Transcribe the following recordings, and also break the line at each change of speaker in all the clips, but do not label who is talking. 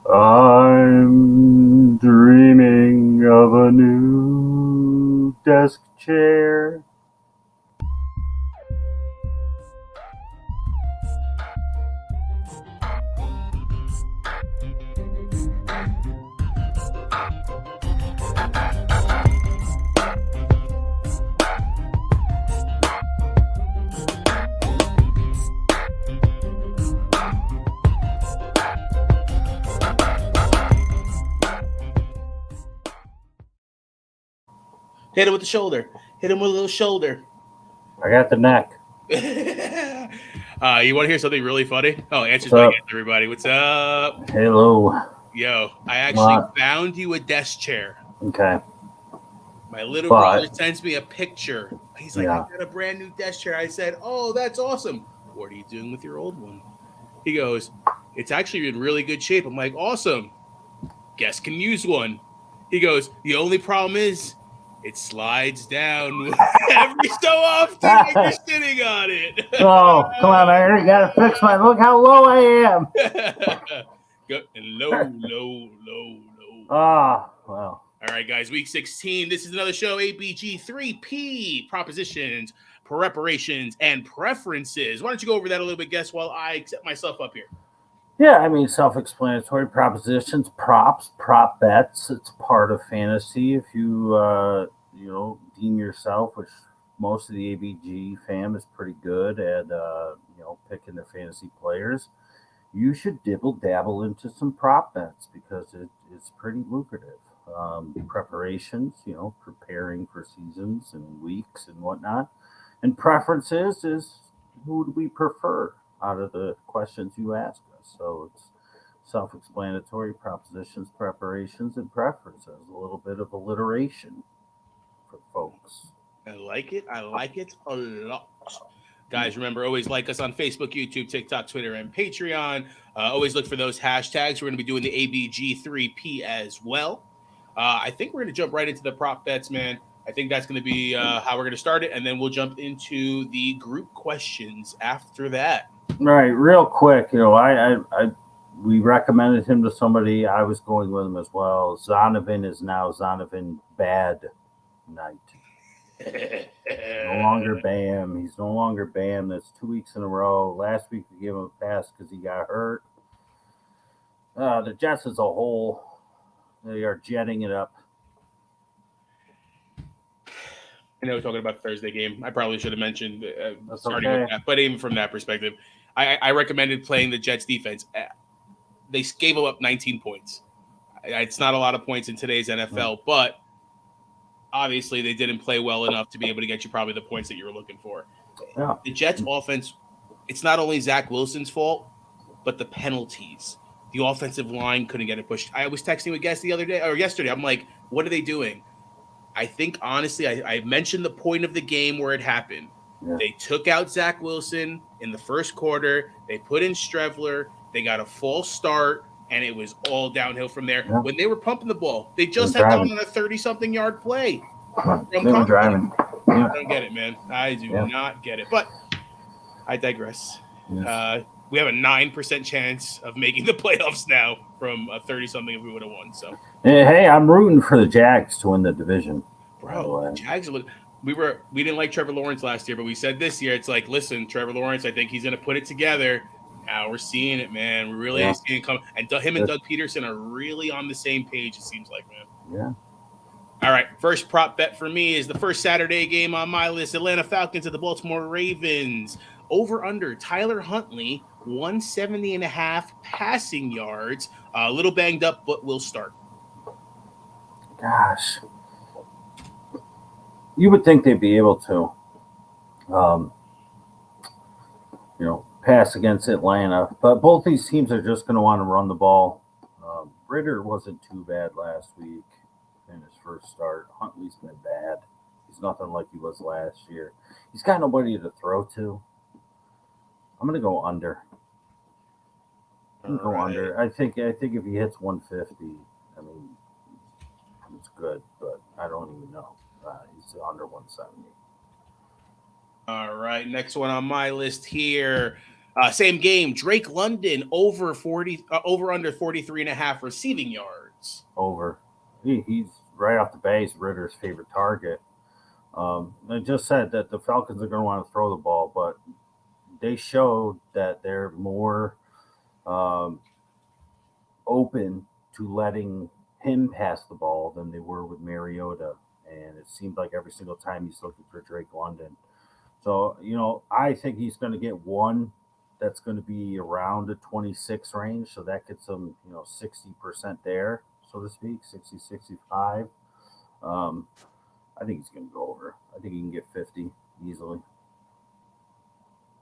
I'm dreaming of a new desk chair.
Hit him with the shoulder. Hit him with a little shoulder.
I got the neck.
You want to hear something really funny? Oh, answers
What's
my
up?
guess, everybody. What's up?
Hello.
Yo, I actually
What?
found you a desk chair.
Okay.
My little brother
But,
sends me a picture. He's like, I
yeah.
got a brand new desk chair. I said, oh, that's awesome. What are you doing with your old one? He goes, it's actually in really good shape. I'm like, awesome. Guest can use one. He goes, the only problem is it slides down every so often when you're sitting on it.
Oh, come on, I already got to fix my. Look how low I am.
Go low, low, low, low.
Ah, well.
All right, guys, week 16. This is another show, ABG3P, propositions, preparations, and preferences. Why don't you go over that a little bit, guess, while I set myself up here?
Yeah, I mean, self-explanatory propositions, props, prop bets. It's part of fantasy. If you deem yourself, which most of the ABG fam is pretty good at, picking their fantasy players, you should dibble dabble into some prop bets because it's pretty lucrative. Preparations, preparing for seasons and weeks and whatnot, and preferences is who do we prefer out of the questions you ask us. So it's self-explanatory: propositions, preparations, and preferences. A little bit of alliteration for folks.
I like it. I like it a lot. Guys, remember, always like us on Facebook, YouTube, TikTok, Twitter, and Patreon. Always look for those hashtags. We're going to be doing the ABG3P as well. I think we're going to jump right into the prop bets, man. I think that's going to be how we're going to start it, and then we'll jump into the group questions after that.
Right, real quick, we recommended him to somebody. I was going with him as well. Zonovan is now Zonovan Bad Night. No longer Bam. He's no longer Bam. That's 2 weeks in a row. Last week we gave him a pass because he got hurt. The Jets as a whole, they are jetting it up.
I know we're talking about the Thursday game. I probably should have mentioned starting
okay.
with that, but even from that perspective, I recommended playing the Jets defense. They gave up 19 points. It's not a lot of points in today's NFL, but obviously they didn't play well enough to be able to get you probably the points that you were looking for.
Yeah.
The Jets offense, it's not only Zach Wilson's fault, but the penalties. The offensive line couldn't get it pushed. I was texting with guests the other day or yesterday. I'm like, what are they doing? I think, honestly, I mentioned the point of the game where it happened. Yeah. They took out Zach Wilson in the first quarter. They put in Strevler. They got a false start, and it was all downhill from there. Yeah. When they were pumping the ball, they just had gone on a 30-something yard play.
They were driving.
Yeah. I don't get it, man. I do not get it. But I digress. Yes. We have a 9% chance of making the playoffs now from a 30-something if we would have won. So,
hey, I'm rooting for the Jags to win the division.
Bro, the Jags are. We didn't like Trevor Lawrence last year, but we said this year it's like, listen, Trevor Lawrence, I think he's going to put it together. Now we're seeing it, man. We're really seeing it come. And him and Doug Peterson are really on the same page, it seems like, man.
Yeah.
All right, first prop bet for me is the first Saturday game on my list, Atlanta Falcons at the Baltimore Ravens. Over under Tyler Huntley, 170.5 passing yards. A little banged up, but we'll start.
Gosh. You would think they'd be able to, pass against Atlanta. But both these teams are just going to want to run the ball. Ritter wasn't too bad last week in his first start. Huntley's been bad. He's nothing like he was last year. He's got nobody to throw to. I'm going to go under. Under. I think if he hits 150, I mean, it's good, but I don't even know. He's under 170.
All right, next one on my list here. Same game. Drake London over under 43.5 receiving yards.
Over. He's right off the base. Ritter's favorite target. I just said that the Falcons are going to want to throw the ball, but they showed that they're more open to letting him pass the ball than they were with Mariota. And it seemed like every single time he's looking for Drake London. So, I think he's going to get one that's going to be around the 26 range. So that gets him, 60% there, so to speak, 60, 65. I think he's going to go over. I think he can get 50 easily.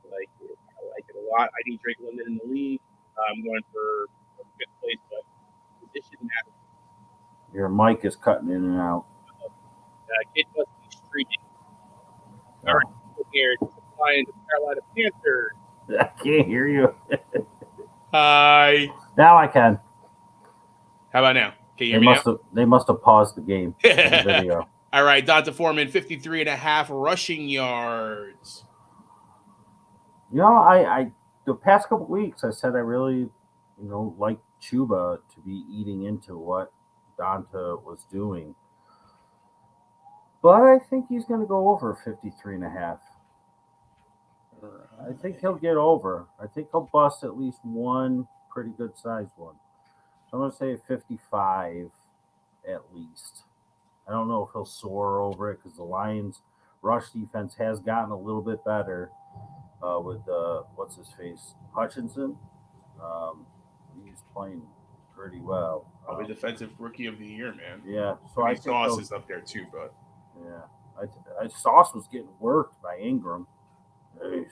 I like it a lot. I need Drake London in the league. I'm going for a fifth place, but position matters.
Your mic is cutting in and out.
Kid must be streaming. All right, here to flying the Carolina Panthers.
I can't hear you.
Hi.
Now I can.
How about now? Can you hear me now?
They must have paused the game. The video.
All right, Donta Foreman, 53.5 rushing yards.
I the past couple weeks I said I really, like Chuba to be eating into what Donta was doing. But I think he's going to go over 53.5. I think he'll get over. I think he'll bust at least one pretty good sized one. So I'm going to say 55 at least. I don't know if he'll soar over it because the Lions' rush defense has gotten a little bit better with what's his face, Hutchinson. He's playing pretty well.
Probably defensive rookie of the year, man.
Yeah. So I think
Sauce is up there too, but
yeah, Sauce was getting worked by Ingram.
Oh.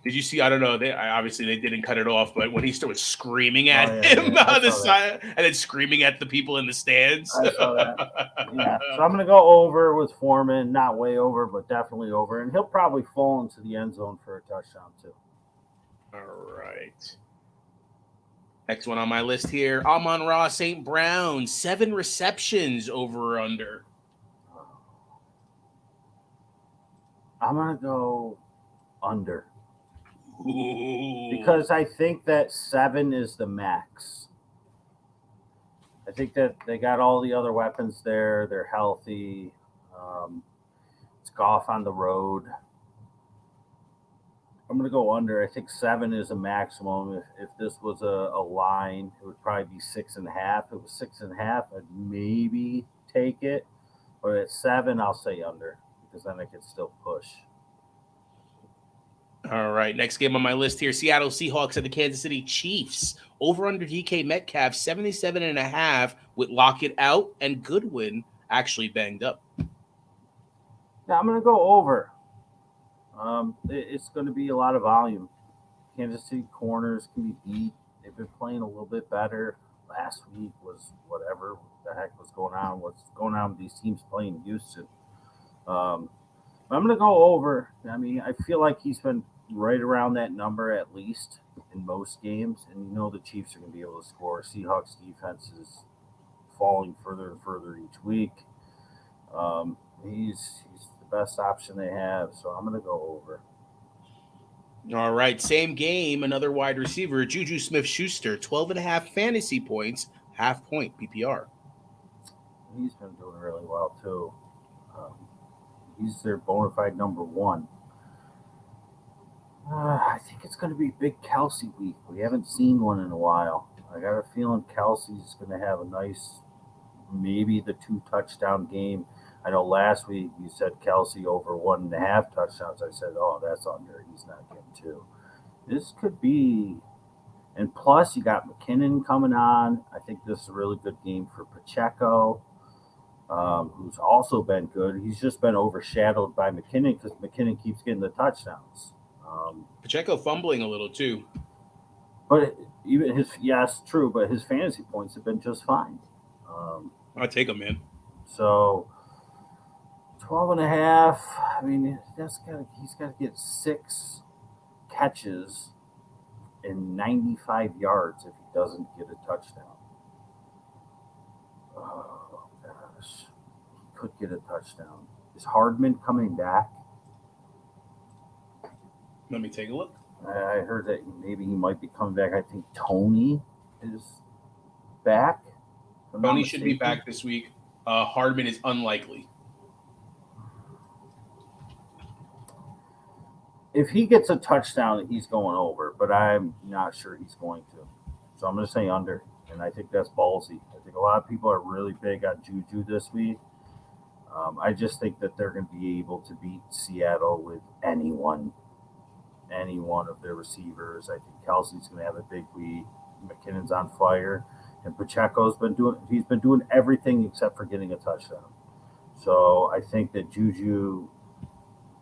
Did you see? I don't know. Obviously they didn't cut it off, but when he started screaming at him on the side and then screaming at the people in the stands.
I saw that. Yeah. So I'm going to go over with Foreman, not way over, but definitely over, and he'll probably fall into the end zone for a touchdown too.
All right. Next one on my list here: Amon-Ra St. Brown, 7 receptions, over or under.
I'm going to go under.
Ooh.
Because I think that 7 is the max. I think that they got all the other weapons there. They're healthy. It's Goff on the road. I'm going to go under. I think 7 is a maximum. If this was a line, it would probably be 6.5. If it was 6.5, I'd maybe take it. But at 7, I'll say under because then I could still push.
All right, next game on my list here: Seattle Seahawks and the Kansas City Chiefs. Over under DK Metcalf, 77.5, with Lockett out and Goodwin actually banged up.
Yeah, I'm going to go over. It's going to be a lot of volume. Kansas City corners can be beat. They've been playing a little bit better. Last week was whatever the heck was going on. What's going on with these teams playing Houston? I'm going to go over. I mean, I feel like he's been right around that number at least in most games. And the Chiefs are going to be able to score. Seahawks defense is falling further and further each week. He's the best option they have. So I'm going to go over.
All right, same game, another wide receiver, Juju Smith-Schuster, 12.5 fantasy points, half point PPR.
He's been doing really well too. He's their bona fide number 1. I think it's going to be big Kelsey week. We haven't seen one in a while. I got a feeling Kelsey's going to have a nice, maybe the 2 touchdown game. I know last week you said Kelsey over 1.5 touchdowns. I said, oh, that's under. He's not getting 2. This could be, and plus you got McKinnon coming on. I think this is a really good game for Pacheco. Who's also been good. He's just been overshadowed by McKinnon because McKinnon keeps getting the touchdowns.
Pacheco fumbling a little too.
But even true, but his fantasy points have been just fine.
I'll take him, man.
So 12.5. I mean, he's got to get 6 catches and 95 yards if he doesn't get a touchdown. Oh, gosh. He could get a touchdown. Is Hardman coming back?
Let me take a look.
I heard that maybe he might be coming back. I think Tony is back, if I'm not
Tony should be
mistaken.
back this week. Hardman is unlikely.
If he gets a touchdown, he's going over, but I'm not sure he's going to. So I'm going to say under, and I think that's ballsy. I think a lot of people are really big on Juju this week. I just think that they're going to be able to beat Seattle with any one of their receivers. I think Kelsey's going to have a big week. McKinnon's on fire, and Pacheco's been doing. He's been doing everything except for getting a touchdown. So I think that Juju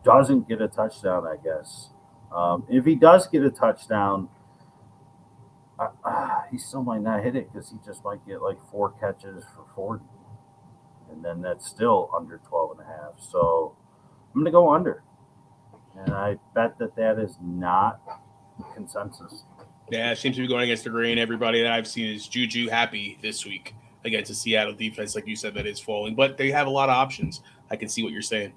doesn't get a touchdown. I guess if he does get a touchdown, he still might not hit it because he just might get like 4 catches for 40, and then that's still under 12 and a half. So I'm going to go under. And I bet that that is not consensus.
Yeah, it seems to be going against the grain. Everybody that I've seen is Juju happy this week against the Seattle defense, like you said, that is falling. But they have a lot of options. I can see what you're saying.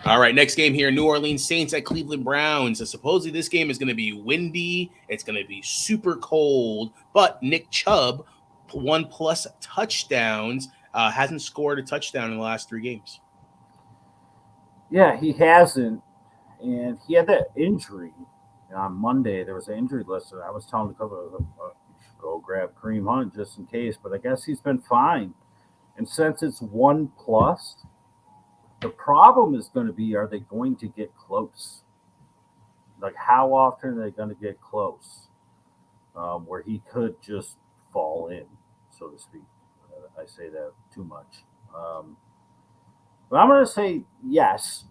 All right, next game here, New Orleans Saints at Cleveland Browns. So supposedly this game is going to be windy. It's going to be super cold. But Nick Chubb, 1+ touchdowns, hasn't scored a touchdown in the last 3 games.
Yeah, he hasn't. And he had that injury on Monday. There was an injury list, and I was telling the coach, you should go grab Kareem Hunt just in case. But I guess he's been fine. And since it's 1+, the problem is going to be, are they going to get close? Like, how often are they going to get close? Where he could just fall in, so to speak. I say that too much. But I'm going to say yes.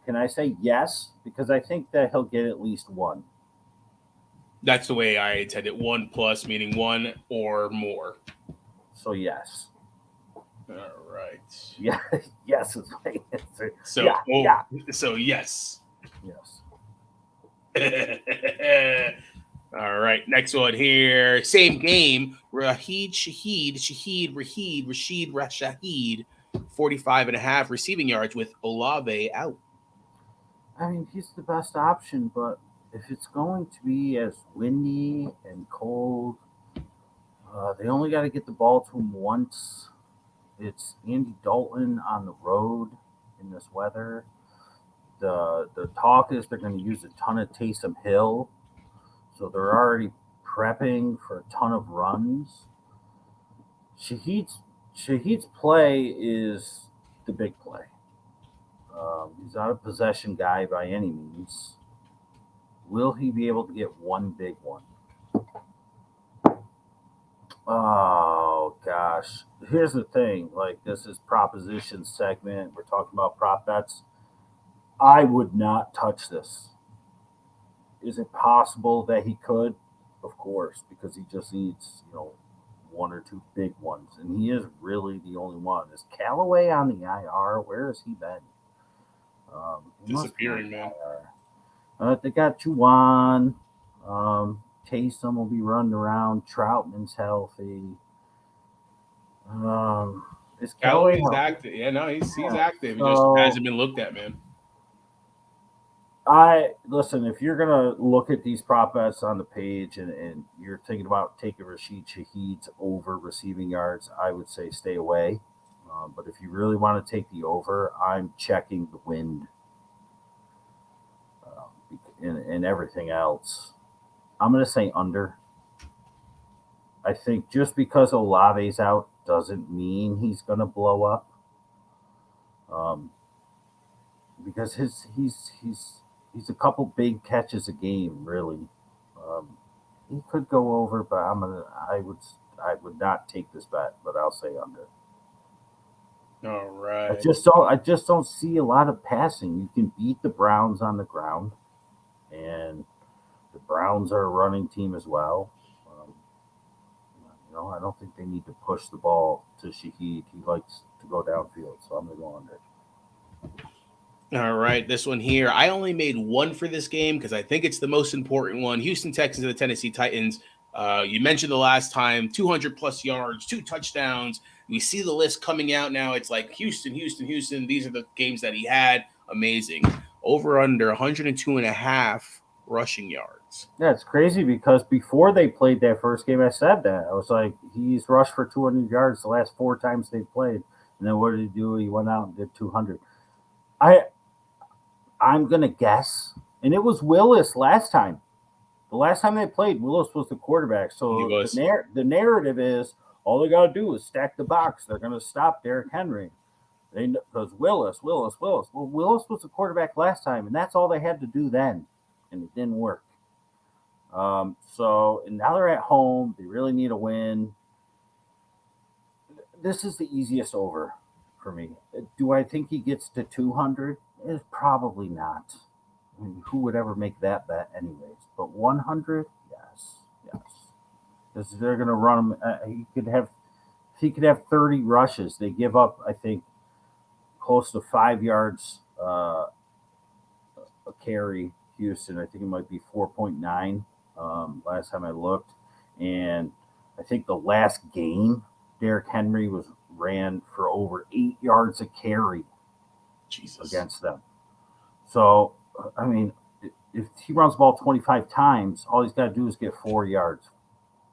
Can I say yes? Because I think that he'll get at least one.
That's the way I intend it. 1+, meaning one or more.
So yes.
All right.
Yeah, yes is my answer.
So,
yeah.
So yes.
Yes.
All right, next one here. Same game. Rashid, 45.5 receiving yards with Olave out.
I mean, he's the best option, but if it's going to be as windy and cold, they only got to get the ball to him once. It's Andy Dalton on the road in this weather. The talk is they're going to use a ton of Taysom Hill, so they're already prepping for a ton of runs. Shahid's play is the big play. He's not a possession guy by any means. Will he be able to get one big one? Oh gosh. Here's the thing. Like, this is proposition segment. We're talking about prop bets. I would not touch this. Is it possible that he could? Of course, because he just needs, one or two big ones. And he is really the only one. Is Callaway on the IR? Where has he been? He must be on
Disappearing,
the
man.
IR. They got Juwan. Taysom will be running around. Troutman's healthy. Is Callaway
Callaway's
healthy?
active. Yeah, no, he's
Yeah.
active. He just
So
hasn't been looked at, man.
I listen. If you're gonna look at these prop bets on the page and you're thinking about taking Rashid Shaheed's over receiving yards, I would say stay away. But if you really want to take the over, I'm checking the wind and everything else. I'm going to say under. I think just because Olave's out doesn't mean he's going to blow up. Um, because he's a couple big catches a game, really. He could go over, but I would not take this bet, but I'll say under.
All right.
I just don't see a lot of passing. You can beat the Browns on the ground, and the Browns are a running team as well. I don't think they need to push the ball to Shaheed. He likes to go downfield, so I'm going to go under.
All right, this one here. I only made one for this game because I think it's the most important one. Houston Texans and the Tennessee Titans. You mentioned the last time, 200+ yards, 2 touchdowns. We see the list coming out now. It's like Houston. These are the games that he had. Amazing. Over under 102.5 rushing yards.
Yeah, it's crazy because before they played that first game, I said that. I was like, he's rushed for 200 yards the last 4 times they've played. And then what did he do? He went out and did 200. I I'm gonna guess, and it was Willis last time. The last time they played, Willis was the quarterback.
He
So
was.
the narrative is all they got to do is stack the box. They're going to stop Derrick Henry. They because Willis. Well, Willis was the quarterback last time, and that's all they had to do then, and it didn't work. So and now they're at home. They really need a win. This is the easiest over for me. Do I think he gets to 200? Probably not. I mean, who would ever make that bet, anyways? But 100, yes. Because they're going to run him. If he could have 30 rushes, they give up, I think, close to 5 yards a carry. Houston, I think it might be 4.9. Last time I looked, and I think the last game, Derrick Henry ran for over 8 yards a carry
Jesus.
against them. So, I mean, if he runs the ball 25 times, all he's got to do is get 4 yards,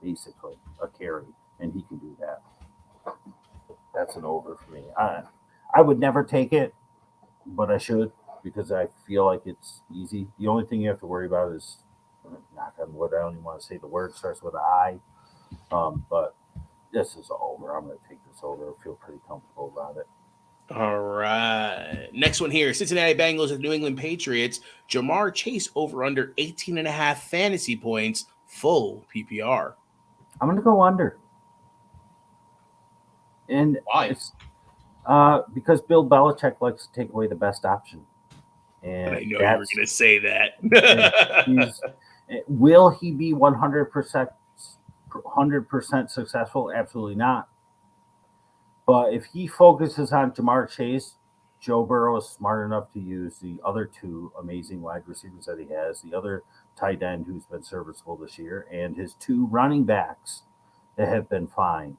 basically, a carry, and he can do that. That's an over for me. I would never take it, but I should because I feel like it's easy. The only thing you have to worry about is, knock on wood, I don't even want to say the word, starts with an I. But this is over. I'm going to take this over. I feel pretty comfortable about it.
All right. Next one here. Cincinnati Bengals and New England Patriots. Jamar Chase over under 18.5 fantasy points, full PPR.
I'm going to go under. And
Why?
It's because Bill Belichick likes to take away the best option. And
I know you were going to say that.
Will he be 100% successful? Absolutely not. But if he focuses on Jamar Chase, Joe Burrow is smart enough to use the other two amazing wide receivers that he has, the other tight end who's been serviceable this year, and his two running backs that have been fine.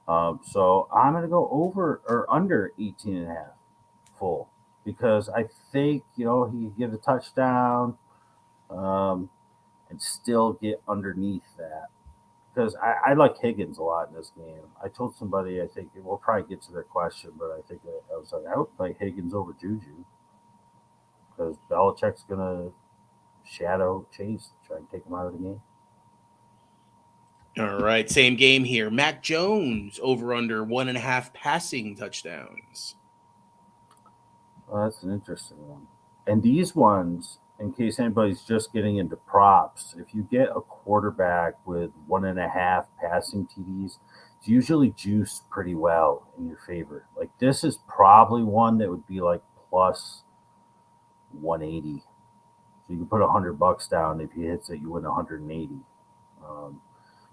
So I'm going to go over or under 18.5 full because I think, he can get a touchdown and still get underneath that. Because I like Higgins a lot in this game. I told somebody, I think we'll probably get to their question, but I think I was like, I would play Higgins over Juju because Belichick's going to shadow Chase, try and take him out of the game.
All right. Same game here. Mac Jones over under 1.5 passing touchdowns.
Well, that's an interesting one. And these ones, in case anybody's just getting into props, if you get a quarterback with 1.5 passing TDs, it's usually juiced pretty well in your favor. Like this is probably one that would be like plus 180. So you can put $100 down. If he hits it, you win 180.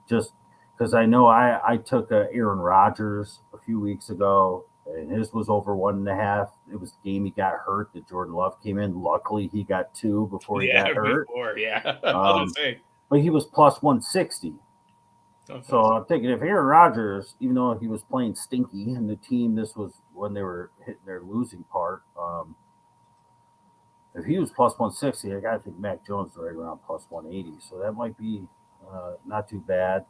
Just because I know I took Aaron Rodgers a few weeks ago, and his was over 1.5. It was the game he got hurt that Jordan Love came in. Luckily, he got 2 before he got hurt. But he was plus 160. Okay. So I'm thinking if Aaron Rodgers, even though he was playing stinky, and the team, this was when they were hitting their losing part, if he was plus 160, I got to think Mac Jones is right around plus 180. So that might be not too bad.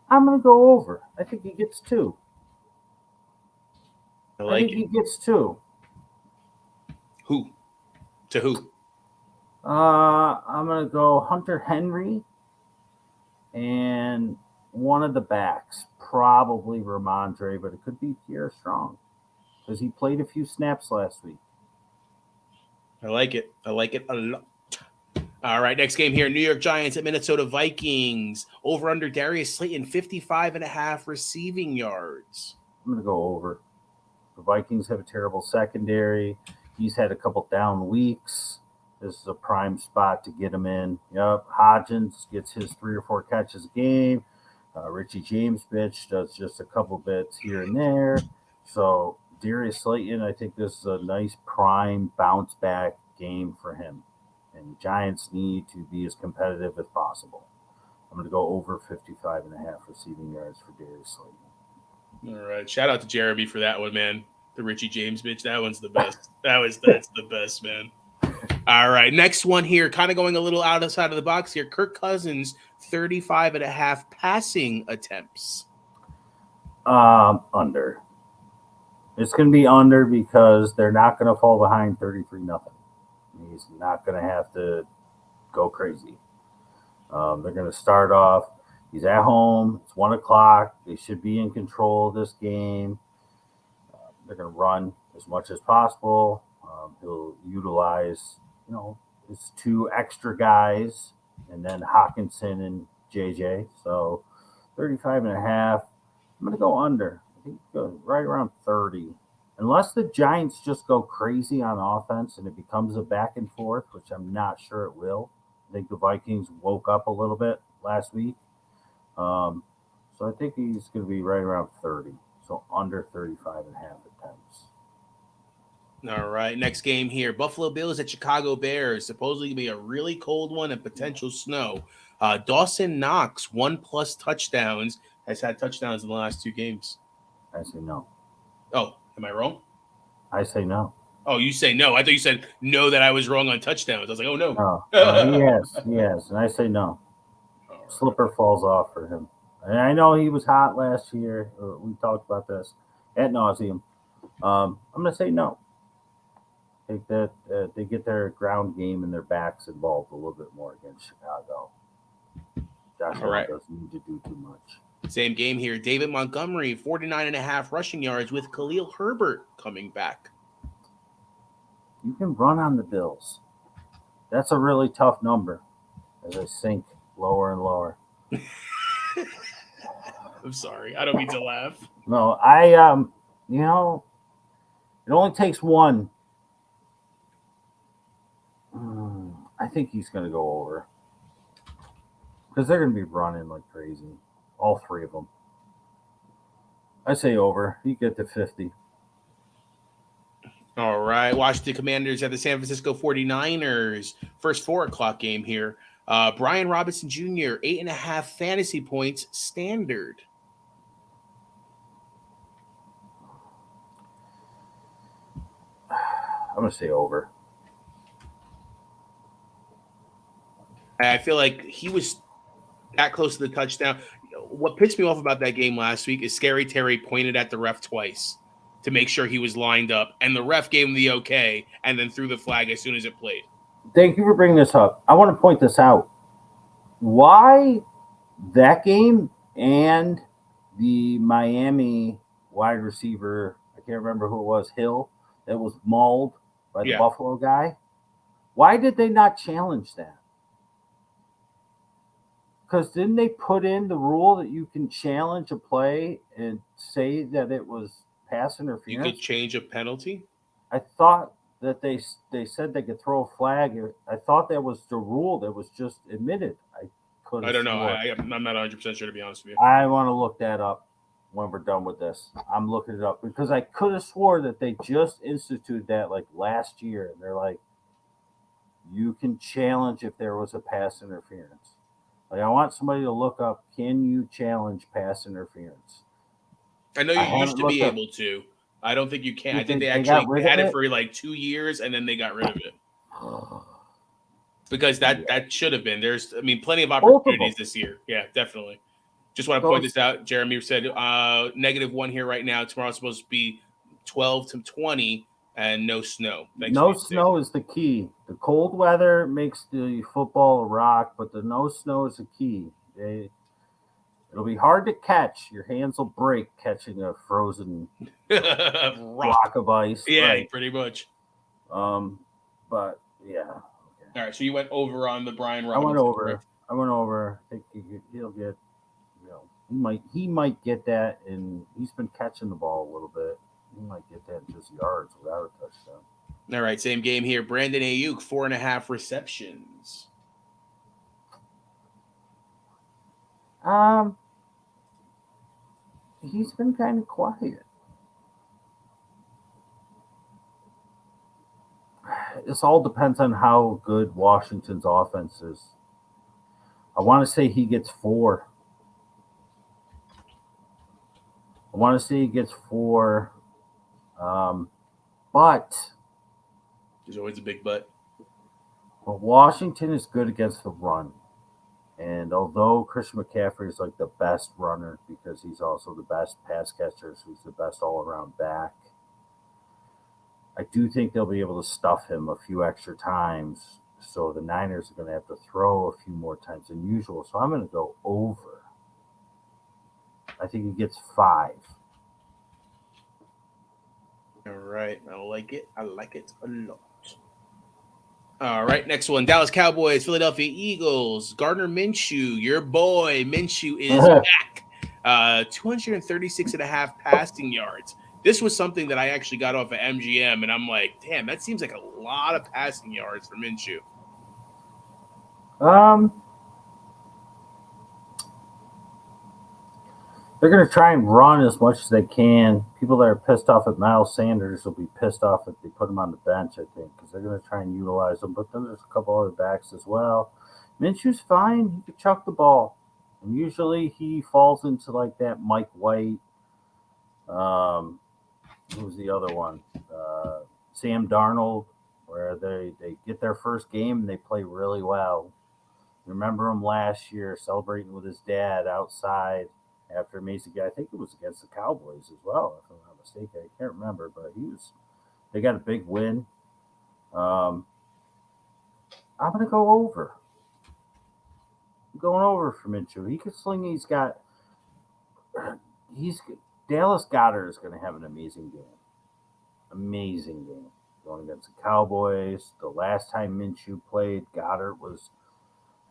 I'm going to go over. I think he gets 2. I think he gets 2.
Who? To who?
I'm going to go Hunter Henry and one of the backs, probably Ramondre, but it could be Pierre Strong because he played a few snaps last week.
I like it. I like it a lot. All right, next game here. New York Giants at Minnesota Vikings. Over under Darius Slayton, 55.5 receiving yards.
I'm going to go over. The Vikings have a terrible secondary. He's had a couple down weeks. This is a prime spot to get him in. Yep, Hodgins gets his 3 or 4 catches a game. Richie James does just a couple bits here and there. So Darius Slayton, I think this is a nice prime bounce back game for him. And the Giants need to be as competitive as possible. I'm going to go over 55.5 receiving yards for Darius Slayton.
All right. Shout out to Jeremy for that one, man. The Richie James bitch. That one's the best. That's the best, man. All right. Next one here, kind of going a little outside of the box here. Kirk Cousins, 35.5 passing attempts.
Under. It's going to be under because they're not going to fall behind 33-0. He's not going to have to go crazy. They're going to start off. He's at home. It's 1 o'clock. They should be in control of this game. They're going to run as much as possible. He'll utilize, his 2 extra guys, and then Hawkinson and JJ. So 35.5. I'm going to go under. I think go right around 30. Unless the Giants just go crazy on offense and it becomes a back and forth, which I'm not sure it will. I think the Vikings woke up a little bit last week. So I think he's going to be right around 30. So under 35.5 attempts.
All right. Next game here. Buffalo Bills at Chicago Bears. Supposedly going to be a really cold one and potential snow. Dawson Knox, 1+ touchdowns, has had touchdowns in the last 2 games.
I say no.
Oh, am I wrong?
I say no.
Oh, you say no. I thought you said no that I was wrong on touchdowns. I was like, oh, no.
No, he has. And I say no. Right. Slipper falls off for him. And I know he was hot last year. We talked about this ad nauseum. I'm going to say no. I think that they get their ground game and their backs involved a little bit more against Chicago. Josh Allen doesn't need to do too much.
Same game here. David Montgomery, 49.5 rushing yards with Khalil Herbert coming back.
You can run on the Bills. That's a really tough number as I sink lower and lower.
I'm sorry. I don't mean to laugh.
No, it only takes one. I think he's going to go over. Because they're going to be running like crazy. All 3 of them. I say over. You get to 50.
All right. Washington Commanders at the San Francisco 49ers. First 4 o'clock game here. Brian Robinson Jr., 8.5 fantasy points standard.
I'm going to say over.
I feel like he was that close to the touchdown. What pissed me off about that game last week is Scary Terry pointed at the ref twice to make sure he was lined up, and the ref gave him the okay and then threw the flag as soon as it played.
Thank you for bringing this up. I want to point this out. Why that game and the Miami wide receiver, I can't remember who it was, Hill, that was mauled by the Buffalo guy, why did they not challenge that? Because didn't they put in the rule that you can challenge a play and say that it was pass interference?
You could change a penalty?
I thought that they said they could throw a flag. I thought that was the rule that was just admitted.
I don't know. I'm not 100% sure, to be honest with you.
I want to look that up when we're done with this. I'm looking it up because I could have swore that they just instituted that like last year. And they're like, you can challenge if there was a pass interference. Like, I want somebody to look up, can you challenge pass interference?
I know you used to be able to. I don't think you can. I think they actually had it for like 2 years, and then they got rid of it. Because that should have been. There's, plenty of opportunities this year. Yeah, definitely. Just want to point this out. Jeremy said -1 here right now. Tomorrow's supposed to be 12 to 20. And no snow.
No snow is the key. The cold weather makes the football a rock, but the no snow is the key. It'll be hard to catch. Your hands will break catching a frozen block of ice.
Yeah, right. Pretty much.
But yeah. Okay.
All right, so you went over on the Brian Robinson.
I went over. I think he'll get. He might get that, and he's been catching the ball a little bit. He might get that in just yards without a touchdown.
All right, same game here. Brandon Ayuk, 4.5 receptions.
He's been kind of quiet. This all depends on how good Washington's offense is. I want to say he gets 4. But
There's always a big but.
Washington is good against the run. And although Christian McCaffrey is like the best runner because he's also the best pass catcher, so he's the best all around back, I do think they'll be able to stuff him a few extra times. So the Niners are going to have to throw a few more times than usual. So I'm going to go over. I think he gets 5.
All right. I like it. I like it a lot. All right. Next one. Dallas Cowboys, Philadelphia Eagles. Gardner Minshew, your boy Minshew is back. 236 and a half passing yards. This was something that I actually got off of MGM, and I'm like, damn, that seems like a lot of passing yards for Minshew.
They're going to try and run as much as they can. People that are pissed off at Miles Sanders will be pissed off if they put him on the bench, I think, because they're going to try and utilize him. But then there's a couple other backs as well. Minshew's fine. He can chuck the ball. And usually he falls into like that Mike White. Who's the other one? Sam Darnold, where they get their first game and they play really well. Remember him last year celebrating with his dad outside after amazing guy. I think it was against the Cowboys as well, if I'm not mistaken. I can't remember, but they got a big win. I'm gonna go over. I'm going over for Minshew. He can sling. He's Dallas Goedert is gonna have an amazing game. Amazing game. Going against the Cowboys. The last time Minshew played, Goddard was,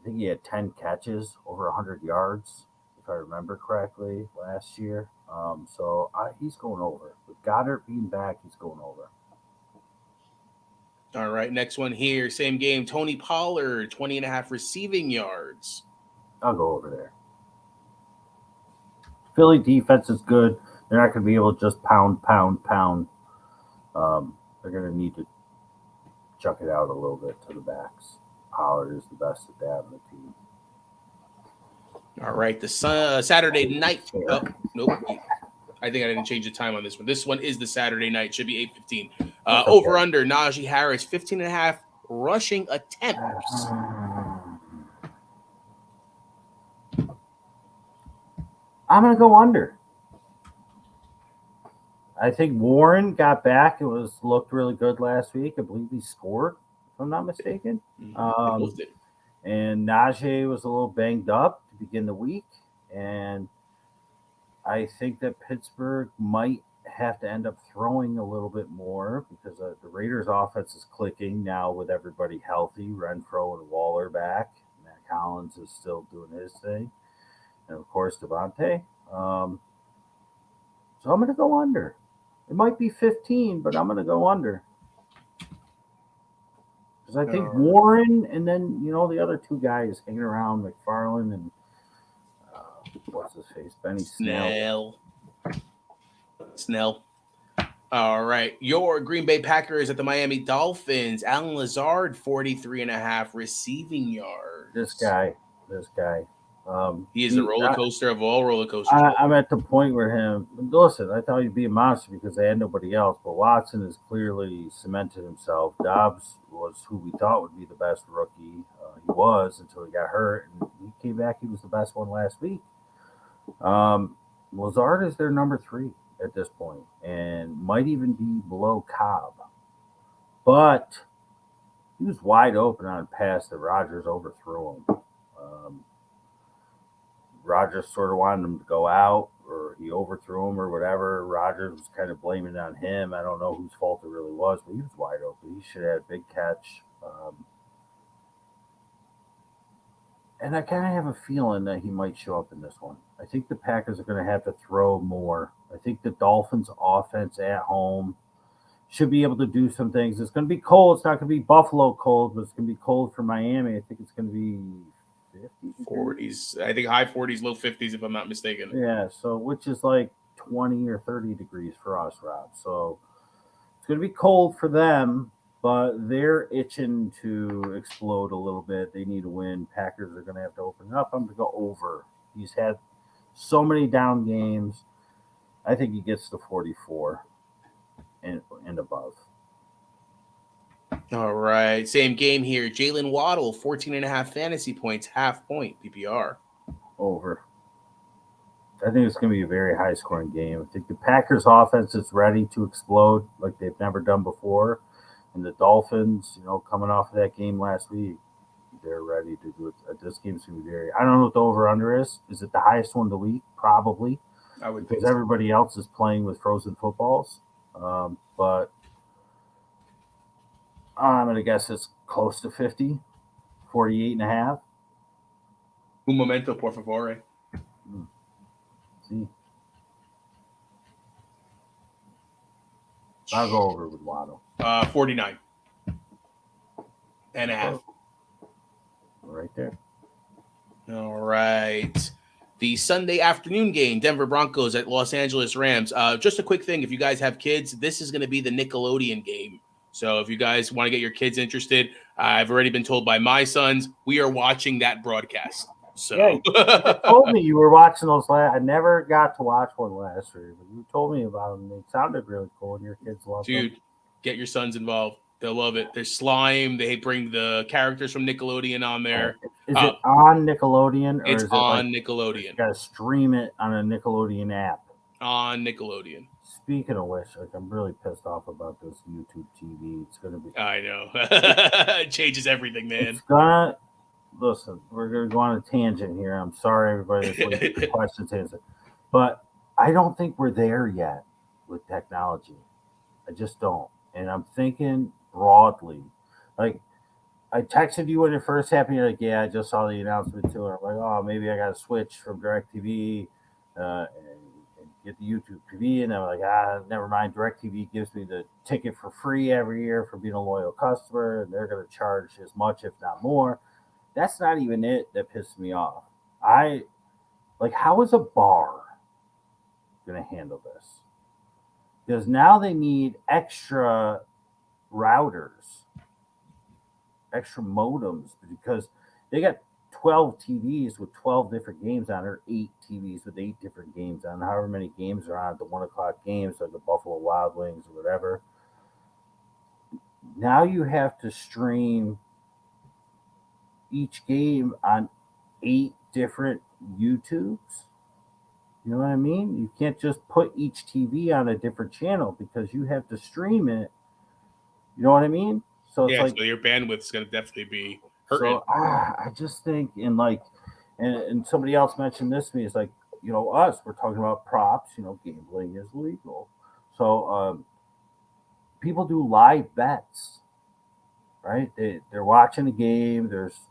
I think he had 10 catches, over 100 yards, if I remember correctly, last year. He's going over. With Goddard being back, he's going over.
All right, next one here. Same game. Tony Pollard, 20 and a half receiving yards.
I'll go over there. Philly defense is good. They're not going to be able to just pound. They're going to need to chuck it out a little bit to the backs. Pollard is the best at that on the team.
All right, the Saturday night. Oh, nope. I think I didn't change the time on this one. This one is the Saturday night. Should be 8:15. Over under Najee Harris, 15 and a half rushing attempts.
I'm going to go under. I think Warren got back. It looked really good last week. I believe he scored, if I'm not mistaken. And Najee was a little banged up to begin the week. And I think that Pittsburgh might have to end up throwing a little bit more because the Raiders' offense is clicking now with everybody healthy. Renfro and Waller back. Matt Collins is still doing his thing. And, of course, Devontae. So I'm going to go under. It might be 15, but I'm going to go under. Because I think Warren and then, the other two guys hanging around, McFarland and what's his face? Benny Snell.
All right. Your Green Bay Packers at the Miami Dolphins. Alan Lazard, 43 and a half receiving yards.
This guy.
He is the roller coaster of all roller coasters.
I'm at the point where listen, I thought he'd be a monster because they had nobody else, but Watson has clearly cemented himself. Dobbs was who we thought would be the best rookie. He was until he got hurt, and he came back. He was the best one last week. Lazard is their number 3 at this point and might even be below Cobb. But he was wide open on a pass that Rodgers overthrew him. Rodgers sort of wanted him to go out, or he overthrew him, or whatever. Rodgers was kind of blaming it on him. I don't know whose fault it really was, but he was wide open. He should have had a big catch. And I kind of have a feeling that he might show up in this one. I think the Packers are going to have to throw more. I think the Dolphins' offense at home should be able to do some things. It's going to be cold. It's not going to be Buffalo cold, but it's going to be cold for Miami. I think it's going to be
40s. I think high 40s, low 50s, if I'm not mistaken.
Yeah, so which is like 20 or 30 degrees for us, Rob. So it's going to be cold for them, but they're itching to explode a little bit. They need to win. Packers are going to have to open up. I'm going to go over. He's had so many down games. I think he gets to 44. and above.
All right. Same game here. Jalen Waddle, 14.5 fantasy points, half point PPR.
Over. I think it's going to be a very high scoring game. I think the Packers offense is ready to explode like they've never done before. And the Dolphins, coming off of that game last week, they're ready to do it. This game's going to be very. I don't know what the over under is. Is it the highest one of the week? Probably.
I would
Because
think so.
everybody else is playing with frozen footballs. But I'm going to guess it's close to 50, 48 and a half.
Un momento, por favor.
See. I'll go over with Waddle.
49 and a half.
Right there.
All right. The Sunday afternoon game, Denver Broncos at Los Angeles Rams. Just a quick thing, if you guys have kids, this is going to be the Nickelodeon game. So if you guys want to get your kids interested, I've already been told by my sons, we are watching that broadcast. So
yeah, you told me you were watching those I never got to watch one last year, but you told me about them. They sounded really cool, and your kids loved them.
Dude, get your sons involved. They'll love it. There's slime. They bring the characters from Nickelodeon on there.
Is it on Nickelodeon? Or
It's
is it
on Nickelodeon.
You got to stream it on a Nickelodeon app.
On Nickelodeon.
Speaking of which, I'm really pissed off about this YouTube TV. It's going to be...
I know. It changes everything, man.
It's going to... Listen, we're going to go on a tangent here. I'm sorry, everybody, that's waiting for questions to answer. But I don't think we're there yet with technology. I just don't. And I'm thinking broadly. Like, I texted you when it first happened. You're like, yeah, I just saw the announcement too. And I'm like, oh, maybe I got to switch from DirecTV and get the YouTube TV. And I'm like, never mind. DirecTV gives me the ticket for free every year for being a loyal customer. And they're going to charge as much, if not more. That's not even it that pissed me off. How is a bar going to handle this? Because now they need extra routers, extra modems, because they got 12 TVs with 12 different games on, or 8 TVs with 8 different games on, however many games are on the 1 o'clock games, like the Buffalo Wild Wings or whatever. Now you have to stream each game on 8 different YouTubes. You know what I mean? You can't just put each TV on a different channel because you have to stream it. You know what I mean? So it's
so your bandwidth is going to definitely be hurting.
So I just think, and somebody else mentioned this to me, it's like, us, we're talking about props, gambling is legal. So people do live bets, right? They're watching a game, there's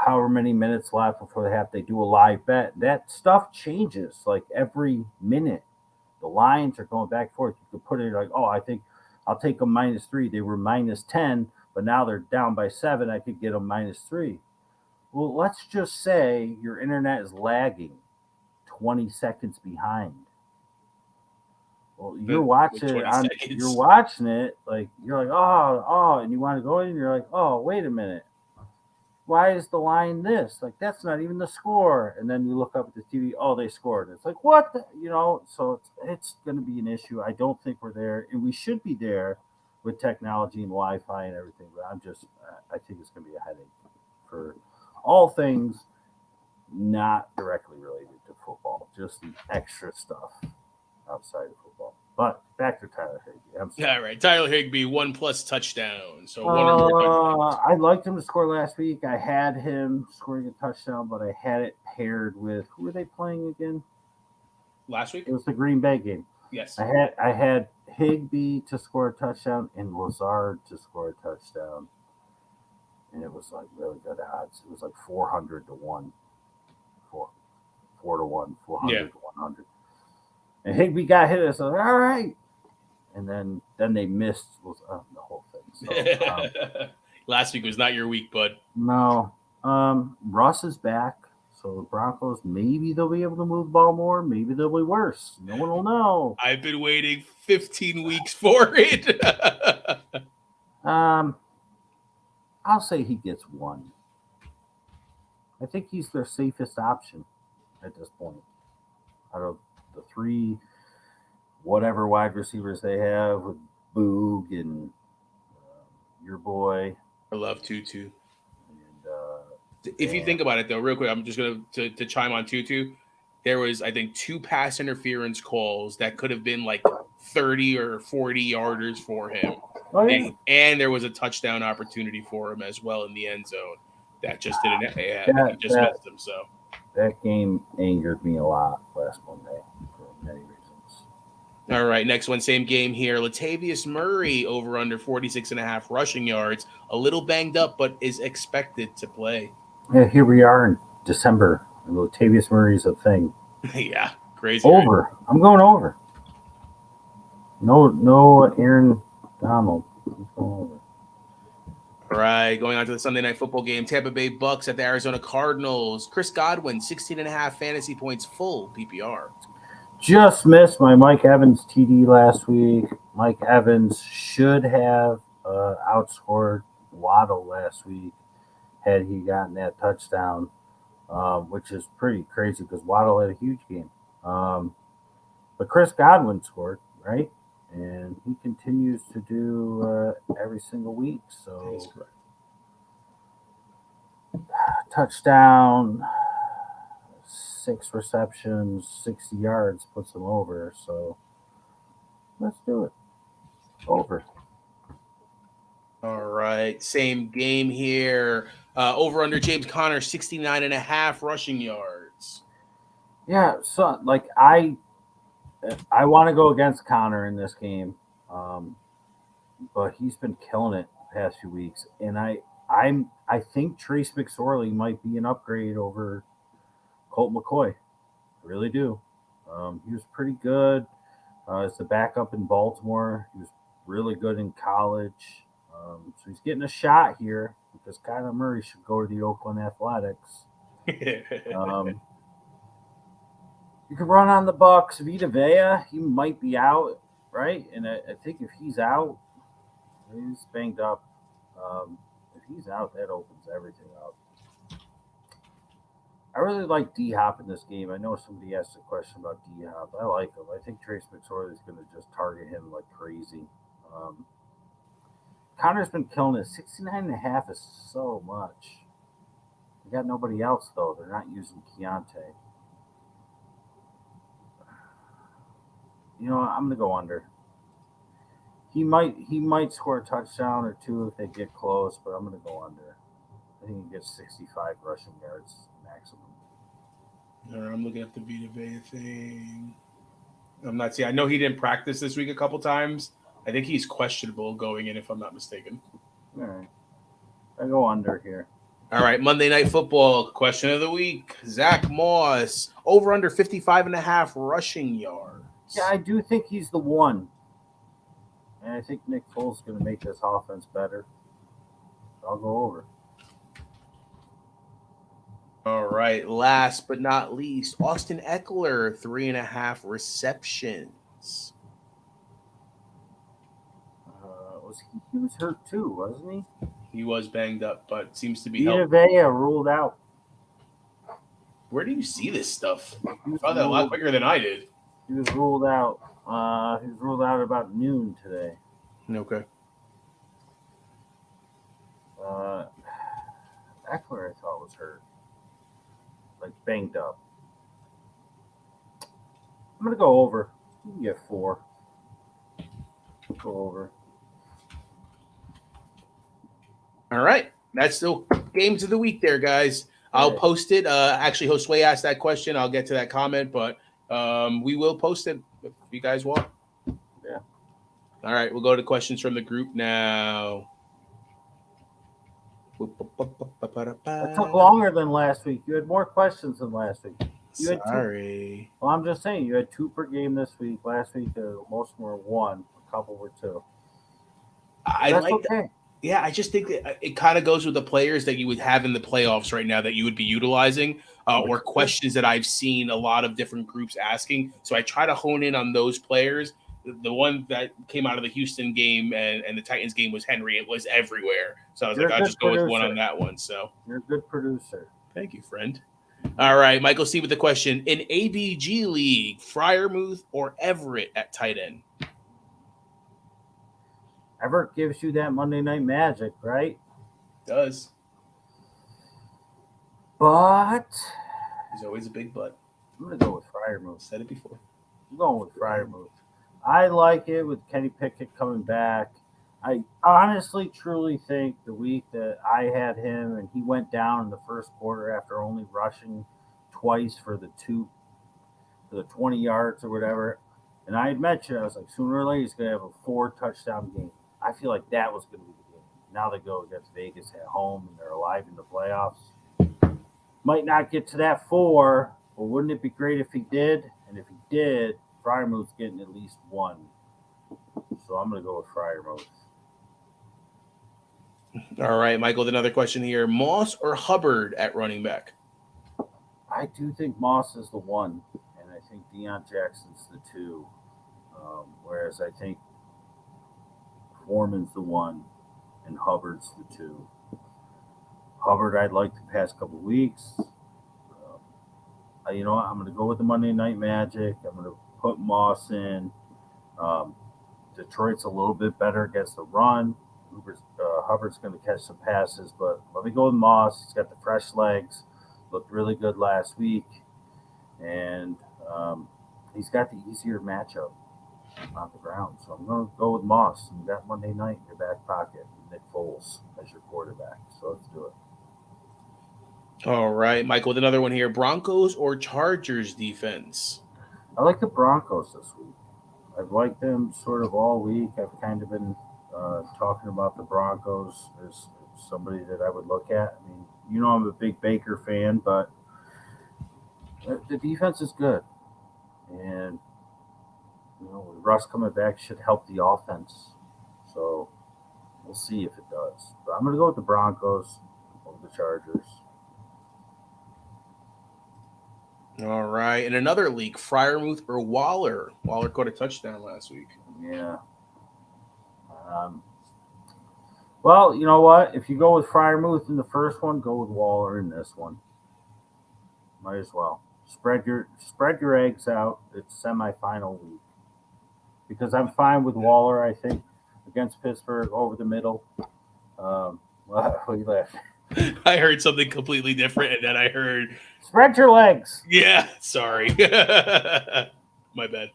however many minutes left before they do a live bet. That stuff changes like every minute. The lines are going back and forth. You could put it like, oh, I think I'll take them -3. They were -10, but now they're down by 7. I could get them -3. Well, let's just say your internet is lagging 20 seconds behind. Well, you're watching it, like you're like, oh, and you want to go in, and you're like, oh, wait a minute. Why is the line this? Like, that's not even the score. And then you look up at the TV, oh, they scored. It's like, what? So it's going to be an issue. I don't think we're there. And we should be there with technology and Wi-Fi and everything. But I think it's going to be a headache for all things not directly related to football, just the extra stuff outside of football. But back to Tyler Higbee.
All right, Tyler Higbee, 1+ touchdown. So one or more touchdowns.
I liked him to score last week. I had him scoring a touchdown, but I had it paired with, who were they playing again?
Last week?
It was the Green Bay game.
Yes.
I had Higbee to score a touchdown and Lazard to score a touchdown. And it was like really good odds. It was like 400 to 1. 4 to 1, 400 to 100. And Higbee got hit. I said, all right. And then they missed the whole thing. So,
last week was not your week, bud.
No. Russ is back. So the Broncos, maybe they'll be able to move the ball more. Maybe they'll be worse. No one will know.
I've been waiting 15 weeks for it.
I'll say he gets 1. I think he's their safest option at this point. Out of the 3 whatever wide receivers they have with Boog and your boy.
I love Tutu.
And,
If you think about it, though, real quick, I'm just going to chime on Tutu. There was, I think, 2 pass interference calls that could have been like 30 or 40 yarders for him.
Oh, yeah.
And there was a touchdown opportunity for him as well in the end zone that just didn't he just missed him. So
that game angered me a lot last Monday for many reasons.
All right, next one, same game here. Latavius Murray over under 46.5 rushing yards. A little banged up, but is expected to play.
Yeah, here we are in December, and Latavius Murray's a thing.
Yeah, crazy.
Over. Right? I'm going over. No Aaron Donald. I'm going over.
All right, going on to the Sunday Night Football game. Tampa Bay Bucks at the Arizona Cardinals. Chris Godwin, 16.5 fantasy points, full PPR.
Just missed my Mike Evans TD last week. Mike Evans should have outscored Waddle last week had he gotten that touchdown, which is pretty crazy because Waddle had a huge game. But Chris Godwin scored, right? And he continues to do every single week. So touchdown, 6 receptions, 60 yards, puts him over. So let's do it. Over.
All right. Same game here. Over under James Conner, 69.5 rushing yards.
Yeah, so like I want to go against Conner in this game. But he's been killing it the past few weeks. And I think Trace McSorley might be an upgrade over Colt McCoy. I really do. He was pretty good as the backup in Baltimore. He was really good in college. So he's getting a shot here because Kyler Murray should go to the Oakland Athletics. You can run on the Bucks. Vita Vea, he might be out, right? And I think if he's out, he's banged up. If he's out, that opens everything up. I really like D-Hop in this game. I know somebody asked a question about D-Hop. I like him. I think Trace McSorley is going to just target him like crazy. Connor's been killing it. 69.5 is so much. They got nobody else, though. They're not using Keontae. You know what? I'm going to go under. He might score a touchdown or two if they get close, but I'm going to go under. I think he gets 65 rushing yards maximum.
All right, I'm looking at the Vita Vea thing. I'm not seeing. I know he didn't practice this week a couple times. I think he's questionable going in, if I'm not mistaken.
All right. I go under here.
All right, Monday Night Football, question of the week. Zach Moss, over under 55.5 rushing yards.
Yeah, I do think he's the one. And I think Nick Foles is going to make this offense better. I'll go over.
All right, last but not least, Austin Eckler, 3.5 receptions.
He was hurt too, wasn't he?
He was banged up, but seems to be
Vita Vea ruled out.
Where do you see this stuff? You found that a lot quicker than I did.
He was ruled out. He was ruled out about noon today.
Okay.
Eckler, I thought, was hurt. Like, banged up. I'm going to go over. You can get 4. Go over.
All right. That's the games of the week there, guys. I'll post it. Actually, Josue asked that question. I'll get to that comment, but we will post it if you guys want.
Yeah.
All right. We'll go to questions from the group now.
That took longer than last week. You had more questions than last week.
Sorry.
Well, I'm just saying, you had 2 per game this week. Last week, most were 1. A couple were 2.
That's like okay. Yeah, I just think that it kind of goes with the players that you would have in the playoffs right now that you would be utilizing, or questions that I've seen a lot of different groups asking. So I try to hone in on those players. The one that came out of the Houston game and the Titans game was Henry. It was everywhere. So I was I'll just go with one on that one. So
you're a good producer.
Thank you, friend. All right, Michael C. with the question. In ABG League, Freiermuth or Everett at tight end?
Everett gives you that Monday night magic, right?
Does.
But
There's always a big but.
I'm going to go with Fryermuth.
Said it before.
I'm going with Fryermuth. I like it with Kenny Pickett coming back. I honestly, truly think the week that I had him and he went down in the first quarter after only rushing twice for the 20 yards or whatever. And I had mentioned, I was like, sooner or later he's going to have a 4 touchdown game. I feel like that was going to be the game. Now they go against Vegas at home and they're alive in the playoffs. Might not get to that 4, but wouldn't it be great if he did? And if he did, Fryermuth's getting at least 1. So I'm going to go with Fryermuth.
All right, Michael, another question here. Moss or Hubbard at running back?
I do think Moss is the 1, and I think Deion Jackson's the 2. Whereas I think Foreman's the 1, and Hubbard's the 2. Hubbard, I'd like the past couple of weeks. You know what? I'm going to go with the Monday Night Magic. I'm going to put Moss in. Detroit's a little bit better against the run. Hubbard's going to catch some passes, but let me go with Moss. He's got the fresh legs. Looked really good last week. And he's got the easier matchup on the ground. So I'm going to go with Moss. And you got Monday night in your back pocket. Nick Foles as your quarterback. So let's do it.
All right, Michael, with another one here. Broncos or Chargers defense?
I like the Broncos this week. I've liked them sort of all week. I've kind of been talking about the Broncos as somebody that I would look at. I mean, you know I'm a big Baker fan, but the defense is good. And, you know, with Russ coming back should help the offense. So we'll see if it does. But I'm going to go with the Broncos over the Chargers.
All right. In another league, Fryermuth or Waller? Waller caught a touchdown last week.
Yeah. Well, you know what? If you go with Fryermuth in the first one, go with Waller in this one. Might as well. Spread your eggs out. It's semifinal week. Because I'm fine with Waller, I think, against Pittsburgh over the middle. What are you laughing?
I heard something completely different, and then I heard
spread your legs.
Yeah, sorry. My bad.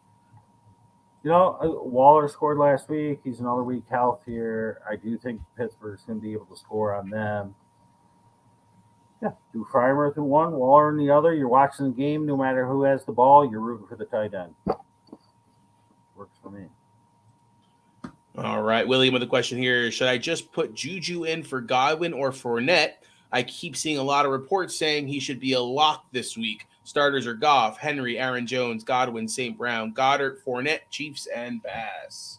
You know, Waller scored last week. He's another week healthier. I do think Pittsburgh's going to be able to score on them. Yeah, do Fryermuth in one, Waller in the other. You're watching the game. No matter who has the ball, you're rooting for the tight end. Works for me.
All right, William with a question here. Should I just put Juju in for Godwin or Fournette? I keep seeing a lot of reports saying he should be a lock this week. Starters are Goff, Henry, Aaron Jones, Godwin, St. Brown, Goddard, Fournette, Chiefs, and Bass.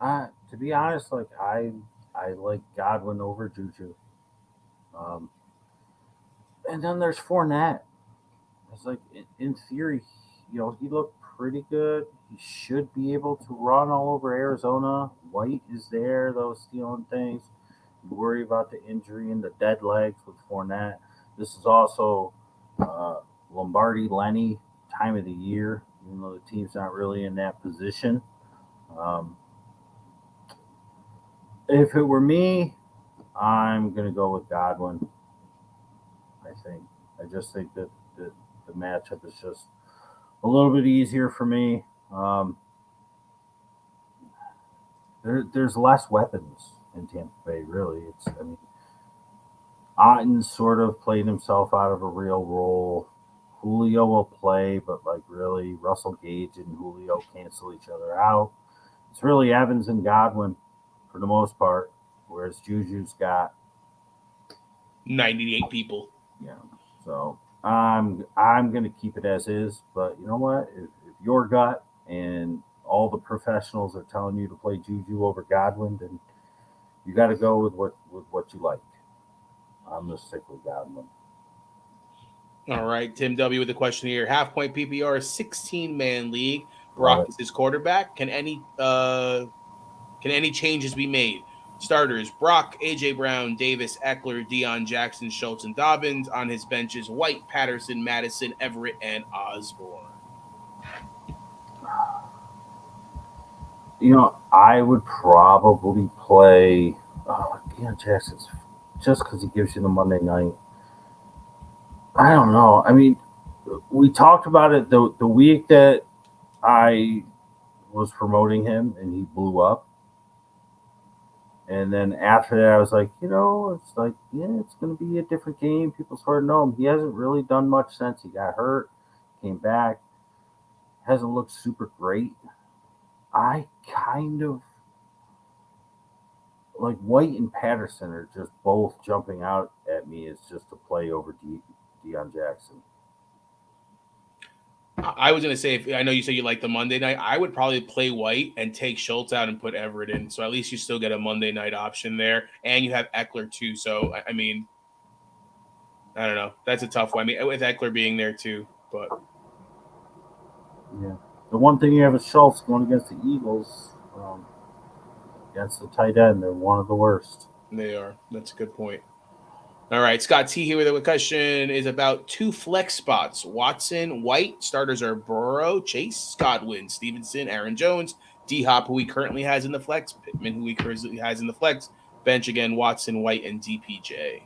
To be honest, like I like Godwin over Juju. And then there's Fournette. It's like in theory, you know, he looked pretty good. He should be able to run all over Arizona. White is there, though, stealing things. You worry about the injury and the dead legs with Fournette. This is also Lombardi Lenny time of the year, even though the team's not really in that position. If it were me, I'm going to go with Godwin. I just think that the matchup is just a little bit easier for me. There's less weapons in Tampa Bay, really. Otten's sort of played himself out of a real role. Julio will play, but like really, Russell Gage and Julio cancel each other out. It's really Evans and Godwin for the most part, whereas Juju's got
98 people.
Yeah, so I'm gonna keep it as is. But you know what? If your gut and all the professionals are telling you to play Juju over Godwin, then you got to go with what you like. I'm gonna stick with Godwin.
All right, Tim W. with a question here. Half point PPR, 16-man league. Brock is his quarterback. Can any changes be made? Starters: Brock, AJ Brown, Davis, Eckler, Deion Jackson, Schultz, and Dobbins. On his benches: White, Patterson, Madison, Everett, and Osborne.
I would probably play Deion Jackson's just because he gives you the Monday night. I don't know. I mean, we talked about it the week that I was promoting him and he blew up. And then after that, I was like, it's like, yeah, it's going to be a different game. People sort of know him. He hasn't really done much since he got hurt, came back, hasn't looked super great. I kind of like White and Patterson are just both jumping out at me as just a play over Deion Jackson.
I was gonna say, if I know you said you like the Monday night, I would probably play White and take Schultz out and put Everett in. So at least you still get a Monday night option there, and you have Eckler too. So I mean, I don't know. That's a tough one. I mean, with Eckler being there too, but
Yeah. The one thing you have is Schultz going against the Eagles, against the tight end. They're one of the worst.
they are. That's a good point. All right, Scott T here with a question is about two flex spots. Watson, White. Starters are Burrow, Chase, Godwin, Stevenson, Aaron Jones, D Hop, who he currently has in the flex, Pittman, who he currently has in the flex. Bench again, Watson, White, and DPJ.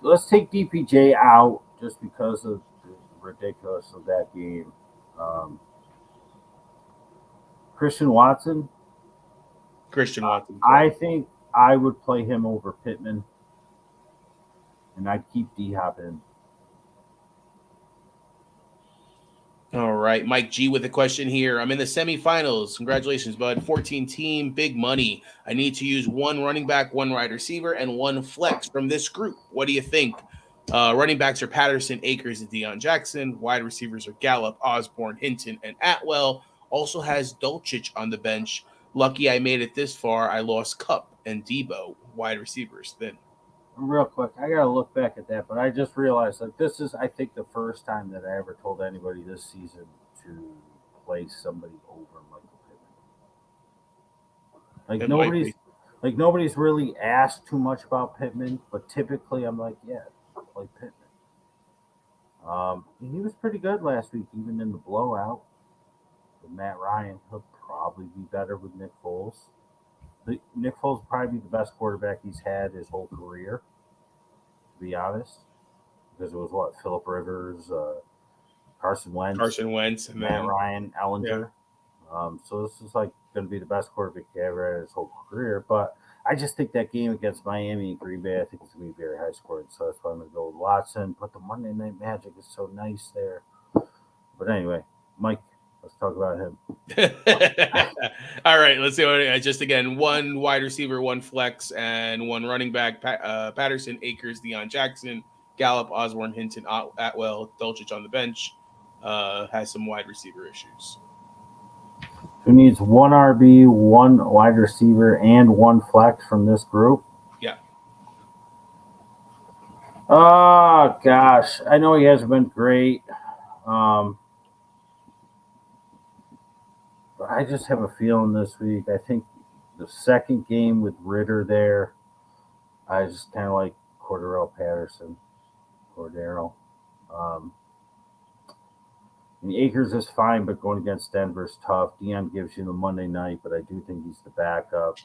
Let's take DPJ out just because of the ridiculous of that game. Um, Christian Watson,
Christian Watson.
I think I would play him over Pittman, and I'd keep D Hop in.
All right, Mike G with a question here. I'm in the semifinals. Congratulations, bud. 14 team, big money. I need to use one running back, one wide receiver, and one flex from this group. What do you think? Running backs are Patterson, Akers, and Deion Jackson. Wide receivers are Gallup, Osborne, Hinton, and Atwell. Also has Dolchich on the bench. Lucky I made it this far. I lost Cup and Debo. Wide receivers thin.
Real quick, I gotta look back at that, but I just realized like this is I think the first time that I ever told anybody this season to play somebody over Michael Pittman. Like
It might
nobody's
be.
like nobody's really asked too much about Pittman, but typically I'm like, yeah, play Pittman. He was pretty good last week, even in the blowout with Matt Ryan. He'll probably be better with Nick Foles. Nick Foles will probably be the best quarterback he's had his whole career, to be honest. Because it was what Philip Rivers, Carson Wentz,
Carson Wentz, and
Matt
then
Ryan,
yeah.
Ellinger. So this is like going to be the best quarterback he ever had his whole career. But I just think that game against Miami and Green Bay, I think it's going to be very high scoring. So that's why I'm going to go with Watson. But the Monday Night Magic is so nice there. But anyway, Mike, let's talk about him.
All right, let's see. Just again, one wide receiver, one flex, and one running back. Patterson, Akers, Deion Jackson, Gallup, Osborne, Hinton, Atwell, Dolchich on the bench. Has some wide receiver issues.
Who needs one RB, one wide receiver, and one flex from this group?
Yeah.
Oh gosh, I know he hasn't been great. Um, but I just have a feeling this week. I think the second game with Ritter there, I just kind of like Cordero Patterson, Cordero. Um, and Akers is fine, but going against Denver is tough. Dion gives you the Monday night, but I do think he's the backup.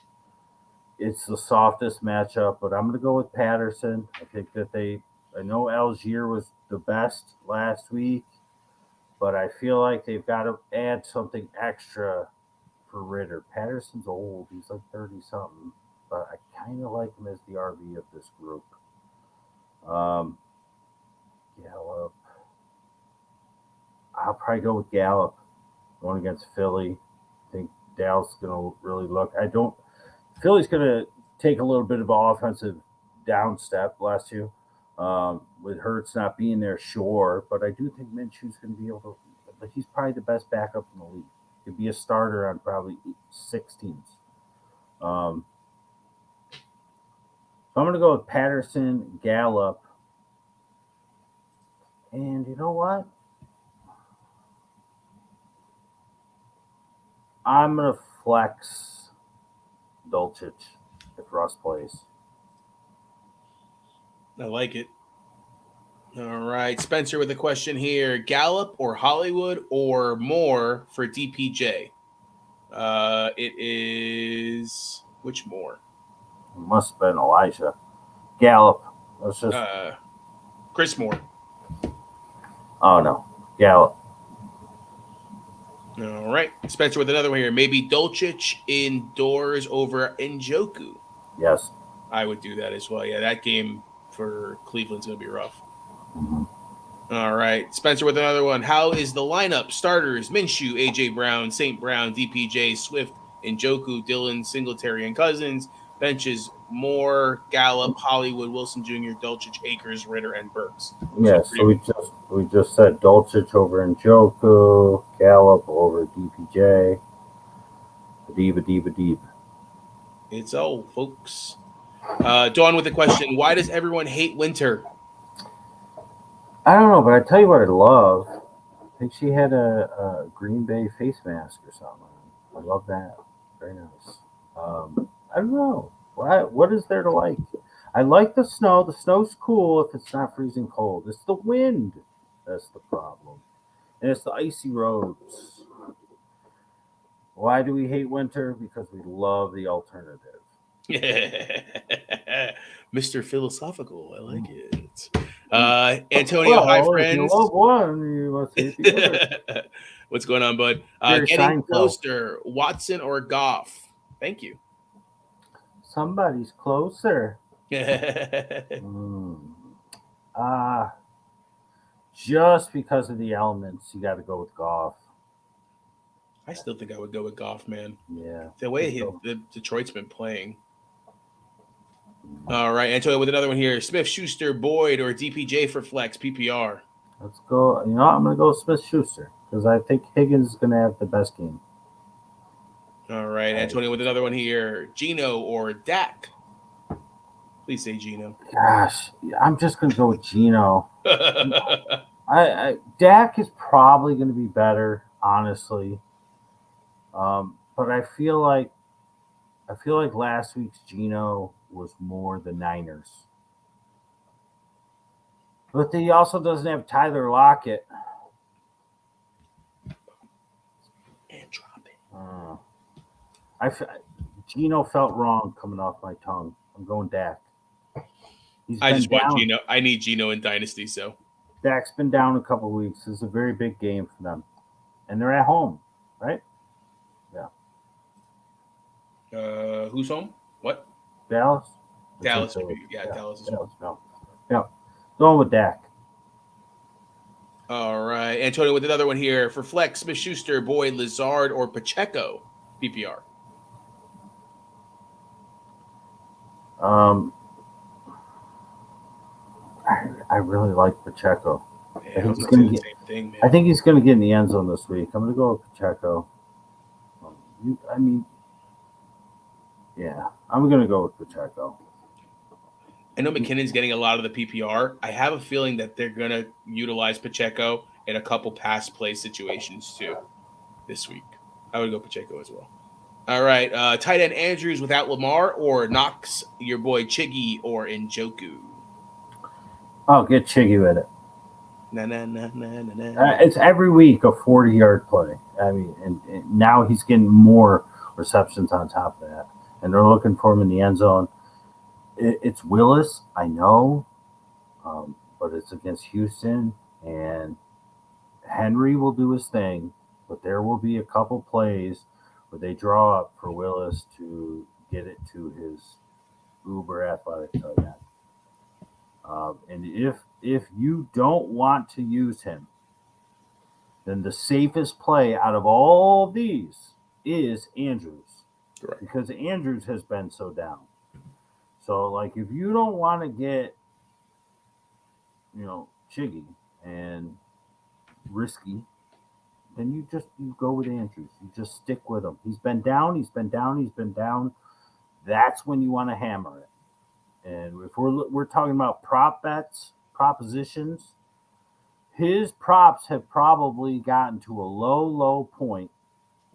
It's the softest matchup, but I'm going to go with Patterson. I think that I know Algier was the best last week, but I feel like they've got to add something extra for Ritter. Patterson's old; he's like 30 something, but I kind of like him as the RB of this group. Um, Gallup, I'll probably go with Gallup going against Philly. I think Dallas going to really look. I don't. Philly's going to take a little bit of an offensive down step last year. With Hurts not being there, sure, but I do think Minshew's going to be able to. But he's probably the best backup in the league. He'd be a starter on probably 6 teams. So I'm going to go with Patterson, Gallup, and you know what? I'm going to flex Dolchich if Russ plays.
I like it. All right. Spencer with a question here. Gallup or Hollywood or more for DPJ? It is which more?
It must have been Elijah. Gallup. Let's just.
Chris Moore.
Oh no, Gallup.
All right, Spencer with another one here. Maybe Dolcic indoors over Njoku.
Yes.
I would do that as well. Yeah, that game for Cleveland's gonna be rough.
Mm-hmm.
All right, Spencer with another one. How is the lineup? Starters: Minshew, AJ Brown, St. Brown, DPJ, Swift, Njoku, Dillon, Singletary, and Cousins. Benches: Moore, Gallup, Hollywood, Wilson Jr., Dolcic, Akers, Ritter, and Burks.
Yes. So we just said Dolcic over Njoku, Gallup over DPJ. Deep.
It's all, folks. Dawn with a question. Why does everyone hate winter?
I don't know, but I tell you what I love. I think she had a Green Bay face mask or something. I love that. Very nice. I don't know. What is there to like? I like the snow. The snow's cool if it's not freezing cold. It's the wind that's the problem. And it's the icy roads. Why do we hate winter? Because we love the alternative.
Mr. Philosophical. I like it. Antonio,
Well,
hi,
if
friends.
you love one, you must hate the other.
What's going on, bud?
Jerry
Getting
Seinfeld.
closer. Watson or Goff? Thank you.
Somebody's closer. Just because of the elements, you got to go with Goff.
I still think I would go with Goff, man.
Yeah.
The way the Detroit's been playing. All right, Antonio with another one here. Smith, Schuster, Boyd, or DPJ for flex PPR?
Let's go. You know, I'm going to go Smith Schuster because I think Higgins is going to have the best game.
All right, Antonio with another one here. Gino or Dak? Please say Gino.
Gosh, I'm just going to go with Gino. Dak is probably going to be better, honestly. But I feel like last week's Gino was more the Niners. But he also doesn't have Tyler Lockett.
And drop it.
Gino felt wrong coming off my tongue. I'm going Dak.
I just want Gino. I need Gino in Dynasty, so.
Dak's been down a couple of weeks. This is a very big game for them. And they're at home, right?
Yeah. Who's home? What?
Dallas?
Dallas. Yeah, Dallas is home.
No. Yeah. Going with Dak.
All right. Antonio with another one here. For flex, Smith Schuster, Boyd, Lazard, or Pacheco PPR?
I really like Pacheco.
Yeah,
I think he's going to get in the end zone this week. I'm going to go with Pacheco. I'm going to go with Pacheco.
I know McKinnon's getting a lot of the PPR. I have a feeling that they're going to utilize Pacheco in a couple pass play situations too this week. I would go Pacheco as well. All right. Tight end Andrews without Lamar or Knox, your boy Chiggy or Njoku?
Oh, get Chiggy with it.
Nah.
It's every week a 40-yard play. I mean, and now he's getting more receptions on top of that. And they're looking for him in the end zone. It's Willis, I know, but it's against Houston, and Henry will do his thing, but there will be a couple plays where they draw up for Willis to get it to his uber athletic tight end. And if you don't want to use him, then the safest play out of all of these is Andrews.
Correct.
Because Andrews has been so down. So, like, if you don't want to get, Chiggy and risky, then you go with Andrews. You just stick with him. He's been down. That's when you want to hammer it. And if we're talking about prop bets, propositions, his props have probably gotten to a low point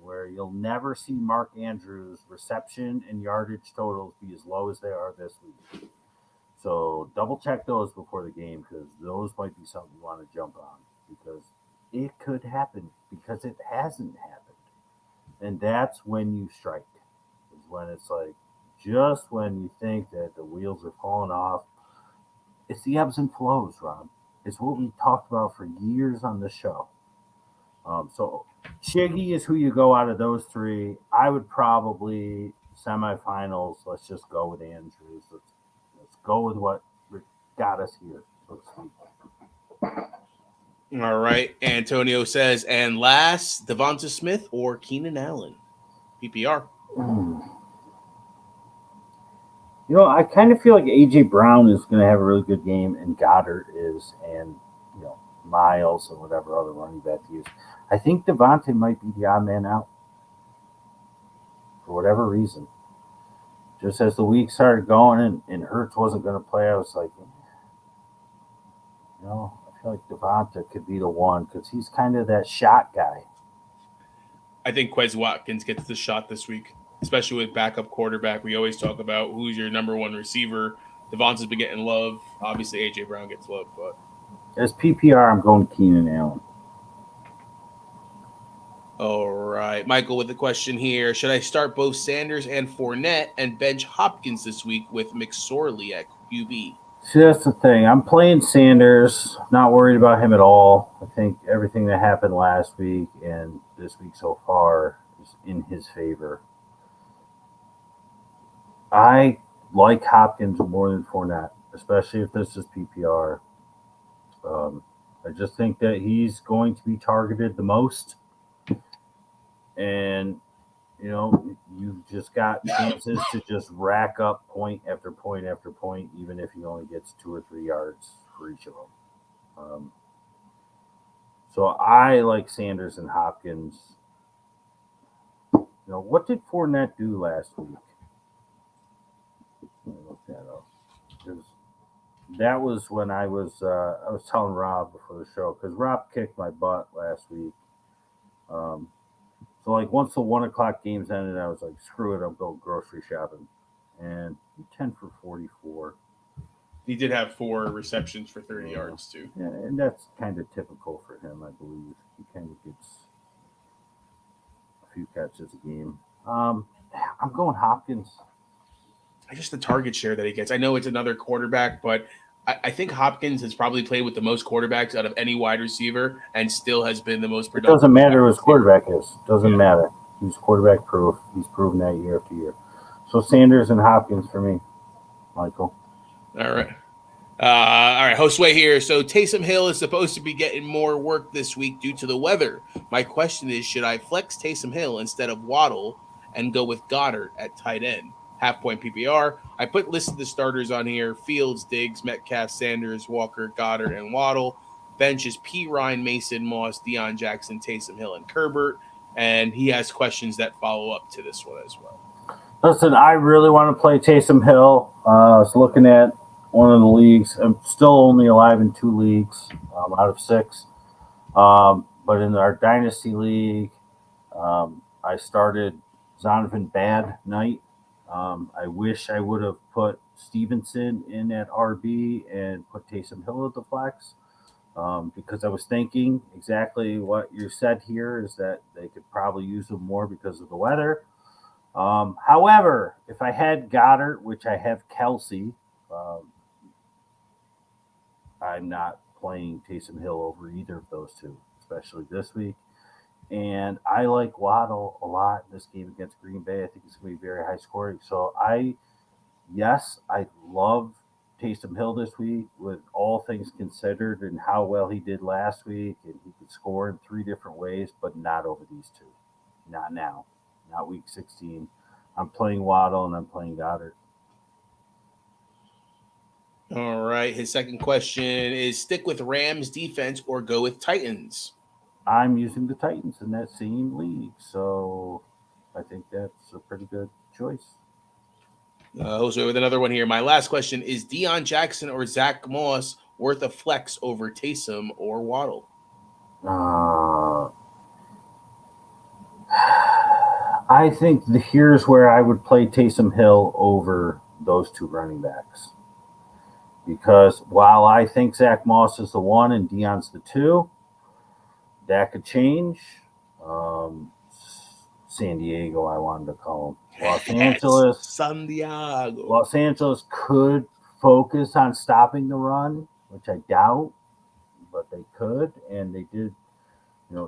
where you'll never see Mark Andrews' reception and yardage totals be as low as they are this week. So double check those before the game because those might be something you want to jump on because it could happen because it hasn't happened. And that's when you strike. Is when it's like just when you think that the wheels are falling off. It's the ebbs and flows, Rob. It's what we talked about for years on the show. So Shiggy is who you go out of those three. I would probably semifinals. Let's just go with Andrews. Let's go with what got us here, so to speak.
All right. Antonio says, and last, Devonta Smith or Keenan Allen? PPR.
You know, I kind of feel like AJ Brown is going to have a really good game, and Goddard is, and Miles and whatever other running back he is. I think Devontae might be the odd man out for whatever reason. Just as the week started going and Hurts wasn't going to play, I was like, I feel like Devonta could be the one because he's kind of that shot guy.
I think Quez Watkins gets the shot this week, especially with backup quarterback. We always talk about who's your number one receiver. Devonta's been getting love. Obviously, AJ Brown gets love, but
as PPR, I'm going Keenan Allen.
All right. Michael with the question here. Should I start both Sanders and Fournette and bench Hopkins this week with McSorley at QB?
See, that's the thing. I'm playing Sanders. Not worried about him at all. I think everything that happened last week and this week so far is in his favor. I like Hopkins more than Fournette, especially if this is PPR. I just think that he's going to be targeted the most. And, you've just got chances to just rack up point after point after point, even if he only gets 2 or 3 yards for each of them. So I like Sanders and Hopkins. What did Fournette do last week? Let me look that up. That was when I was telling Rob before the show, because Rob kicked my butt last week. So once the 1:00 games ended, I was like, screw it, I'm going grocery shopping. And 10 for 44.
He did have 4 receptions for 30 yards too.
Yeah, and that's kind of typical for him, I believe. He kind of gets a few catches a game. I'm going Hopkins.
Just the target share that he gets. I know it's another quarterback, but I think Hopkins has probably played with the most quarterbacks out of any wide receiver and still has been the most productive.
It doesn't matter who his quarterback is. Doesn't matter. He's quarterback proof. He's proven that year after year. So Sanders and Hopkins for me, Michael.
All right. All right, Josue here. So Taysom Hill is supposed to be getting more work this week due to the weather. My question is, should I flex Taysom Hill instead of Waddle and go with Goddard at tight end? Half-point PPR. I listed the starters on here: Fields, Diggs, Metcalf, Sanders, Walker, Goddard, and Waddle. Bench is P. Ryan, Mason, Moss, Deion Jackson, Taysom Hill, and Herbert. And he has questions that follow up to this one as well.
Listen, I really want to play Taysom Hill. I was looking at one of the leagues. I'm still only alive in 2 leagues out of 6. But in our Dynasty League, I started Zonovan Bad Night. I wish I would have put Stevenson in at RB and put Taysom Hill at the flex, because I was thinking exactly what you said here, is that they could probably use him more because of the weather. However, if I had Goddard, which I have Kelsey, I'm not playing Taysom Hill over either of those two, especially this week. And I like Waddle a lot in this game against Green Bay. I think it's going to be very high scoring. So I love Taysom Hill this week with all things considered and how well he did last week. And he could score in 3 different ways, but not over these 2. Not now. Not week 16. I'm playing Waddle and I'm playing Goddard.
All right. His second question is, stick with Rams defense or go with Titans?
I'm using the Titans in that same league, so I think that's a pretty good choice.
Jose with another one here. My last question is, Deion Jackson or Zach Moss worth a flex over Taysom or Waddle?
I think here's where I would play Taysom Hill over those 2 running backs. Because while I think Zach Moss is the 1 and Deion's the 2, that could change. San Diego, I wanted to call them.
San Diego.
Los Angeles could focus on stopping the run, which I doubt, but they could, and they did.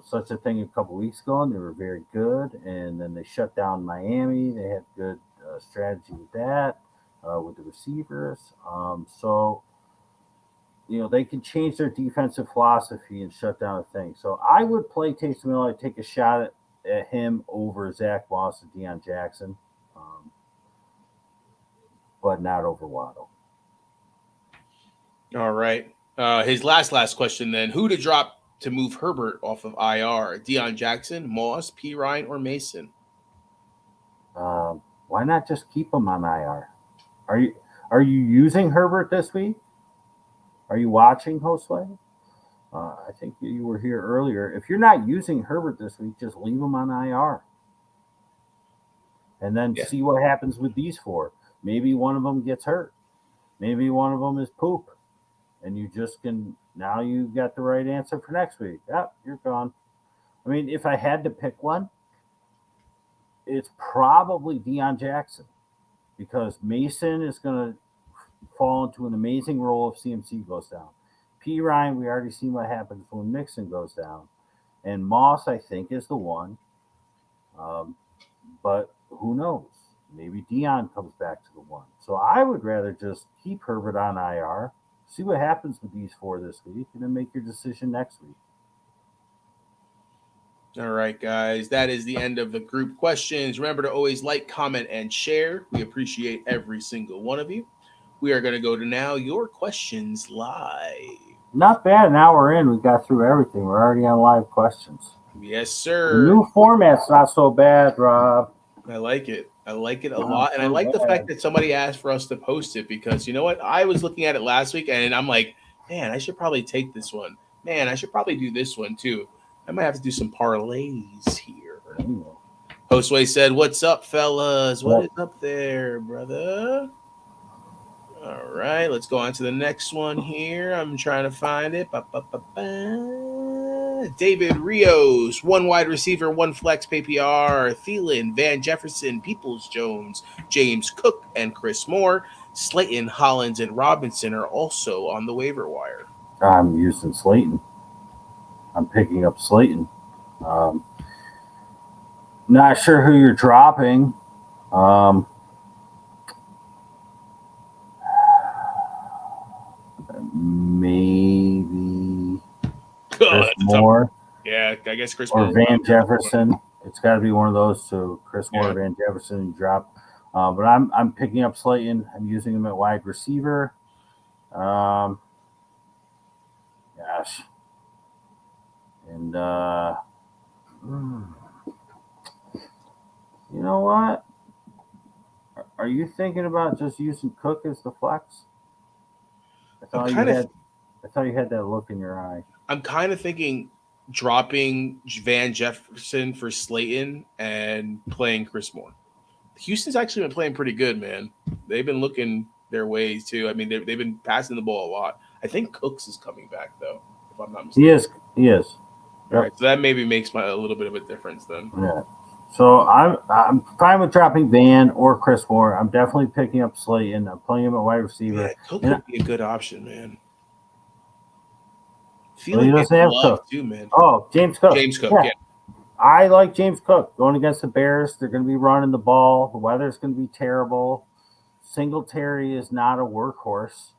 Such a thing a couple weeks ago, and they were very good. And then they shut down Miami. They had good strategy with that, with the receivers. So they can change their defensive philosophy and shut down a thing. So I would play Taysom Hill. I'd take a shot at him over Zach Moss and Deion Jackson, but not over Waddle.
All right. His last question then. Who to drop to move Herbert off of IR? Deion Jackson, Moss, P. Ryan, or Mason?
Why not just keep him on IR? Are you using Herbert this week? Are you watching Josue? I think you were here earlier. If you're not using Herbert this week, just leave him on IR. And then see what happens with these four. Maybe one of them gets hurt. Maybe one of them is poop. And you just can, now you got the right answer for next week. Yep, you're gone. I mean, if I had to pick one, it's probably Deion Jackson, because Mason is going to fall into an amazing role if CMC goes down. P. Ryan, we already seen what happens when Mixon goes down. And Moss, I think, is the one. But who knows? Maybe Deion comes back to the one. So I would rather just keep Herbert on IR, see what happens with these four this week, and then make your decision next week.
All right, guys. That is the end of the group questions. Remember to always like, comment, and share. We appreciate every single one of you. We are going to go to now your questions live.
Not bad. An hour in, we got through everything. We're already on live questions.
Yes, sir.
The new format's not so bad, Rob.
I like it. I like it a lot. And I like the fact that somebody asked for us to post it, because you know what? I was looking at it last week and I'm like, man, I should probably take this one. Man, I should probably do this one too. I might have to do some parlays here. Josue said, "What's up, fellas? What is up there, brother?" All right, let's go on to the next one here. I'm trying to find it. David Rios, one wide receiver, one flex PPR. Thielen, Van Jefferson, Peoples-Jones, James Cook, and Chris Moore. Slayton, Hollins, and Robinson are also on the waiver wire.
I'm using Slayton. I'm picking up Slayton. Not sure who you're dropping. Maybe Chris Moore.
Yeah, I guess Chris
or
Moore.
Van Jefferson. It's got to be one of those two. Chris Moore, Van Jefferson, you drop. But I'm picking up Slayton. I'm using him at wide receiver. Gosh. And you know what? Are you thinking about just using Cook as the flex? I thought you had that look in your eye.
I'm kind of thinking dropping Van Jefferson for Slayton and playing Chris Moore. Houston's actually been playing pretty good, man. They've been looking their ways too. I mean, they've been passing the ball a lot. I think Cooks is coming back though, if I'm not mistaken.
He is.
All right, so that maybe makes a little bit of a difference then.
Yeah. So I'm fine with dropping Van or Chris Moore. I'm definitely picking up Slayton. I'm playing him at wide receiver.
Yeah, Cook would be a good option, man.
He doesn't have Cook
too, man.
Oh, James Cook.
Yeah.
I like James Cook going against the Bears. They're going to be running the ball. The weather's going to be terrible. Singletary is not a workhorse.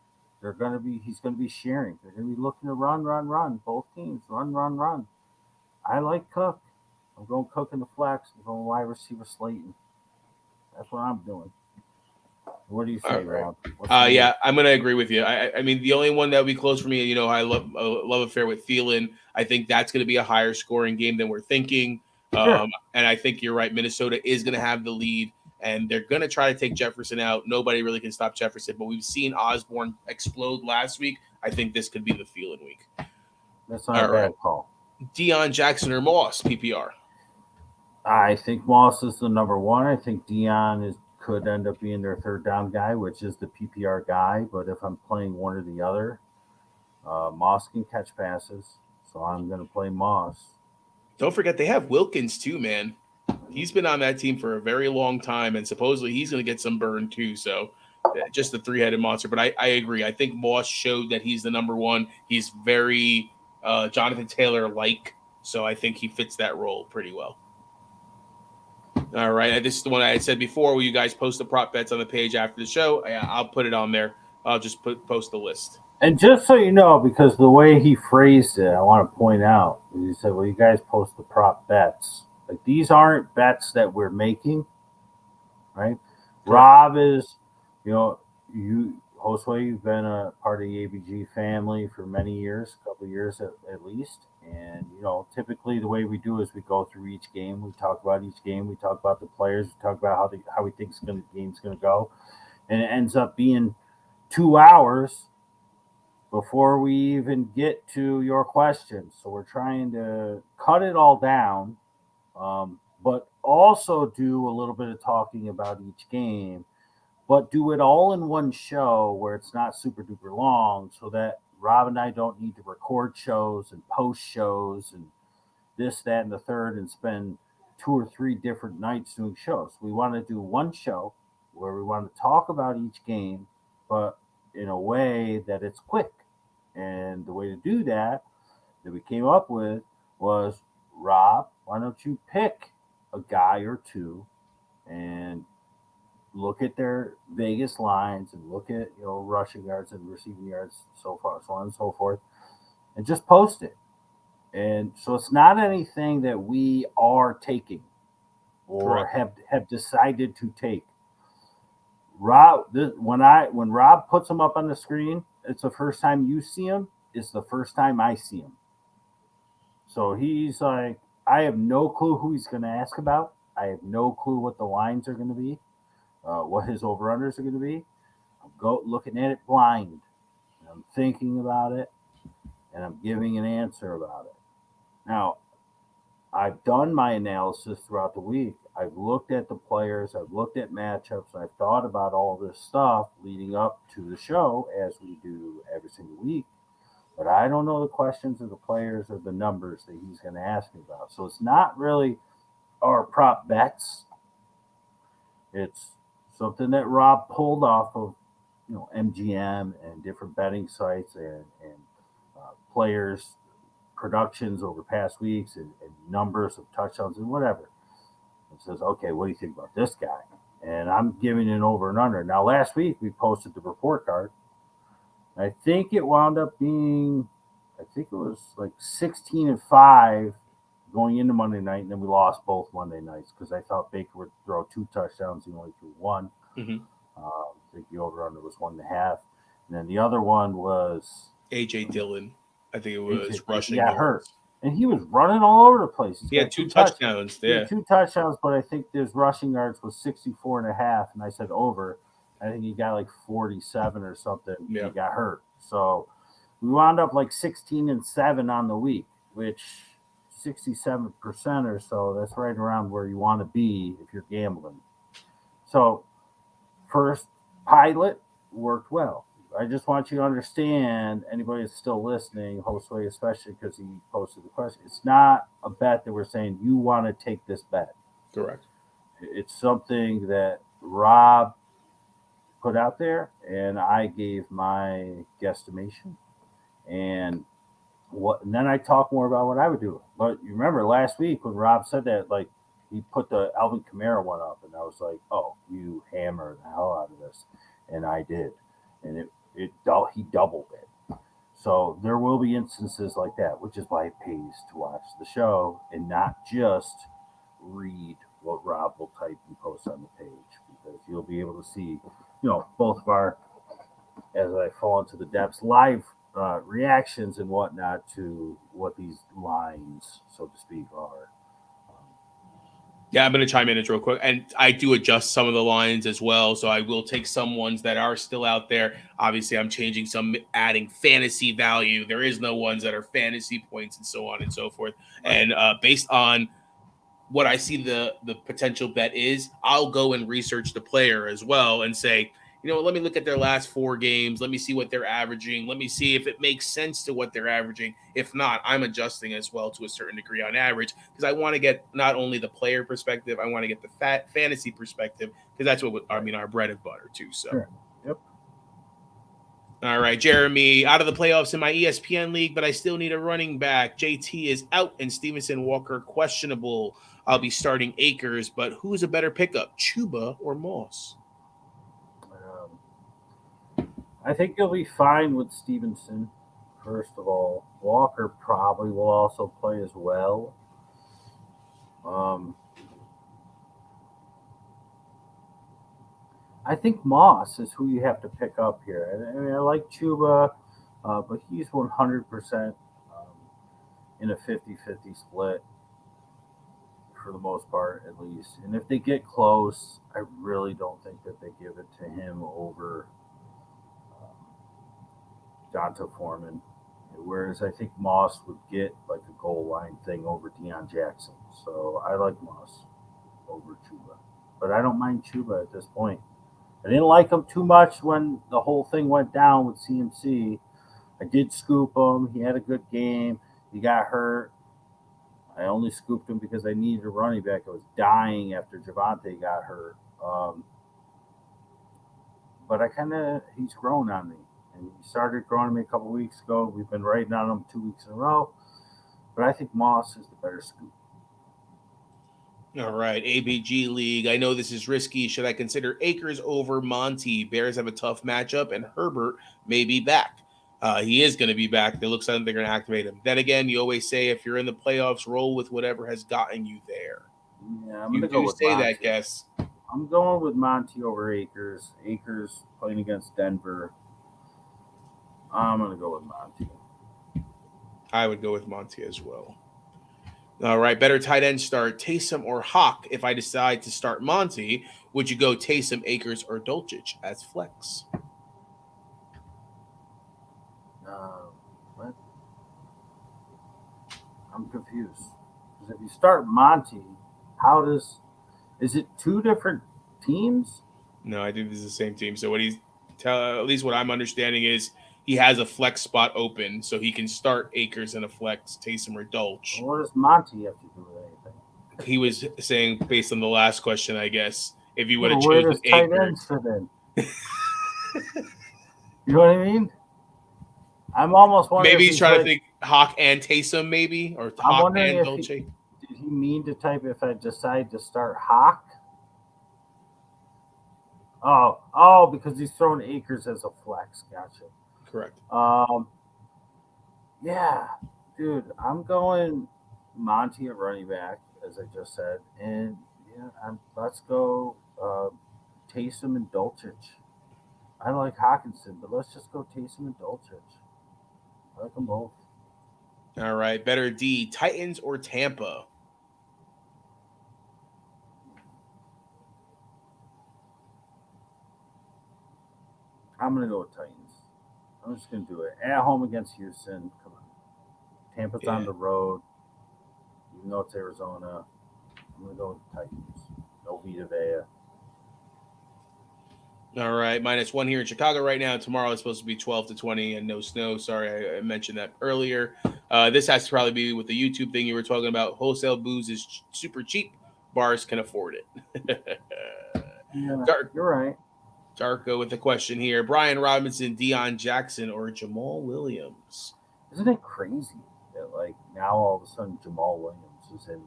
He's going to be sharing. They're going to be looking to run. Both teams run. I like Cook. I'm going Cook in the flex. I'm going wide receiver Slayton. That's what I'm doing. What do you say, Rob?
Yeah, I'm going to agree with you. I mean, the only one that would be close for me, I love affair with Thielen. I think that's going to be a higher scoring game than we're thinking.
Sure.
And I think you're right. Minnesota is going to have the lead, and they're going to try to take Jefferson out. Nobody really can stop Jefferson, but we've seen Osborne explode last week. I think this could be the Thielen week.
That's not a bad call.
Deion Jackson or Moss, PPR?
I think Moss is the number one. I think Deion could end up being their third down guy, which is the PPR guy. But if I'm playing one or the other, Moss can catch passes. So I'm going to play Moss.
Don't forget they have Wilkins too, man. He's been on that team for a very long time, and supposedly he's going to get some burn too. So just the three-headed monster. But I agree. I think Moss showed that he's the number one. He's very Jonathan Taylor-like, so I think he fits that role pretty well. All right. This is the one I had said before where you guys post the prop bets on the page after the show. I'll put it on there. I'll just post the list.
And just so you know, because the way he phrased it, I want to point out, he said, well, you guys post the prop bets. Like, these aren't bets that we're making, right? Correct. Rob is, Josue, you've been a part of the ABG family for many years, a couple of years at least. And, typically the way we do is we go through each game. We talk about each game. We talk about the players. We talk about how we think the game's going to go. And it ends up being 2 hours before we even get to your questions. So we're trying to cut it all down, but also do a little bit of talking about each game, but do it all in one show where it's not super duper long, so that Rob and I don't need to record shows and post shows and this, that, and the third and spend 2 or 3 different nights doing shows. We want to do one show where we want to talk about each game, but in a way that it's quick. And the way to do that we came up with was, Rob, why don't you pick a guy or two and look at their Vegas lines and look at, rushing yards and receiving yards, so on and so forth, and just post it. And so it's not anything that we are taking or have decided to take. Rob, when Rob puts them up on the screen, it's the first time you see him. It's the first time I see him. So he's like, I have no clue who he's going to ask about. I have no clue what the lines are going to be, what his over-unders are going to be. I'm looking at it blind. And I'm thinking about it, and I'm giving an answer about it. Now, I've done my analysis throughout the week. I've looked at the players. I've looked at matchups. I've thought about all this stuff leading up to the show, as we do every single week. But I don't know the questions of the players or the numbers that he's going to ask me about. So it's not really our prop bets. It's something that Rob pulled off of, MGM and different betting sites and players' productions over past weeks and numbers of touchdowns and whatever. And says, okay, what do you think about this guy? And I'm giving an over and under. Now, last week we posted the report card. I think it wound up being, it was like 16-5 going into Monday night, and then we lost both Monday nights because I thought Baker would throw 2 touchdowns. He only threw 1.
Mm-hmm.
I think the over under was 1.5, and then the other one was
AJ Dillon. I think it was rushing.
Yeah, hurt. And he was running all over the place.
He had 2 touchdowns.
He had 2 touchdowns, but I think his rushing yards was 64.5, and I said over. I think he got like 47 or something. Yeah. He got hurt. So we wound up like 16-7 on the week, which 67% or so, that's right around where you want to be if you're gambling. So first pilot worked well. I just want you to understand, anybody that's still listening, Josue especially, because he posted the question, it's not a bet that we're saying you want to take this bet.
Correct.
It's something that Rob put out there, and I gave my guesstimation, and then I talk more about what I would do. But you remember last week when Rob said that, like, he put the Alvin Kamara one up, and I was like, oh, you hammer the hell out of this, and I did, and he doubled it. So there will be instances like that, which is why it pays to watch the show and not just read what Rob will type and post on the page, because you'll be able to see, both of our, as I fall into the depths, live reactions and whatnot to what these lines, so to speak, are.
Yeah, I'm going to chime in real quick. And I do adjust some of the lines as well. So I will take some ones that are still out there. Obviously, I'm changing some, adding fantasy value. There is no ones that are fantasy points and so on and so forth. And based on what I see the potential bet is, I'll go and research the player as well and say, let me look at their last 4 games. Let me see what they're averaging. Let me see if it makes sense to what they're averaging. If not, I'm adjusting as well to a certain degree on average because I want to get not only the player perspective, I want to get the fantasy perspective because that's what our bread and butter too. So.
Sure. Yep.
All right, Jeremy, out of the playoffs in my ESPN league, but I still need a running back. JT is out and Stevenson Walker questionable. I'll be starting Akers, but who's a better pickup, Chuba or Moss?
I think you'll be fine with Stevenson, first of all. Walker probably will also play as well. I think Moss is who you have to pick up here. I mean, I like Chuba, but he's 100% in a 50-50 split for the most part, at least. And if they get close, I really don't think that they give it to him over Donta Foreman. Whereas I think Moss would get like a goal line thing over Deion Jackson. So I like Moss over Chuba. But I don't mind Chuba at this point. I didn't like him too much when the whole thing went down with CMC. I did scoop him. He had a good game. He got hurt. I only scooped him because I needed a running back. I was dying after Javonte got hurt. But he's grown on me. And he started growing on me a couple weeks ago. We've been writing on him 2 weeks in a row. But I think Moss is the better scoop.
All right, ABG League. I know this is risky. Should I consider Akers over Monty? Bears have a tough matchup, and Herbert may be back. He is going to be back. It looks like they're going to activate him. Then again, you always say if you're in the playoffs, roll with whatever has gotten you there.
Yeah, I'm
you
going to go with
say
Monty.
that, guess.
I'm going with Monty over Akers. Akers playing against Denver. I'm going to go with Monty.
I would go with Monty as well. All right, better tight end start, Taysom or Hawk. If I decide to start Monty, would you go Taysom, Akers, or Dulcich as flex?
What? I'm confused. Because if you start Monty, is it 2 different teams?
No, I think this is the same team. So at least what I'm understanding is he has a flex spot open, so he can start Akers in a flex, Taysom or Dulch.
Well, what does Monty have to do with anything?
He was saying, based on the last question, I guess, if you would have
where
chosen
does tight
Akers.
ends fit in? You know what I mean? I'm almost wondering.
Maybe he's trying to think Hawk and Taysom, maybe, or Hawk and Dolce.
Did he mean to type if I decide to start Hawk? Oh, because he's throwing Akers as a flex. Gotcha.
Correct.
Yeah, dude, I'm going Monty at running back, as I just said, and let's go Taysom and Dulcich. I like Hawkinson, but let's just go Taysom and Dulcich. I like them both.
All right, better D, Titans or Tampa?
I'm going to go with Titans. I'm just going to do it. At home against Houston. Come on. Tampa's on the road. Even though it's Arizona, I'm going to go with the Titans. No Vita Vea.
All right, -1 here in Chicago right now. Tomorrow is supposed to be 12 to 20 and no snow. Sorry, I mentioned that earlier. This has to probably be with the YouTube thing you were talking about. Wholesale booze is super cheap. Bars can afford it.
Yeah, you're right.
Darko with the question here. Brian Robinson, Deion Jackson, or Jamal Williams?
Isn't it crazy that, like, now all of a sudden Jamal Williams is in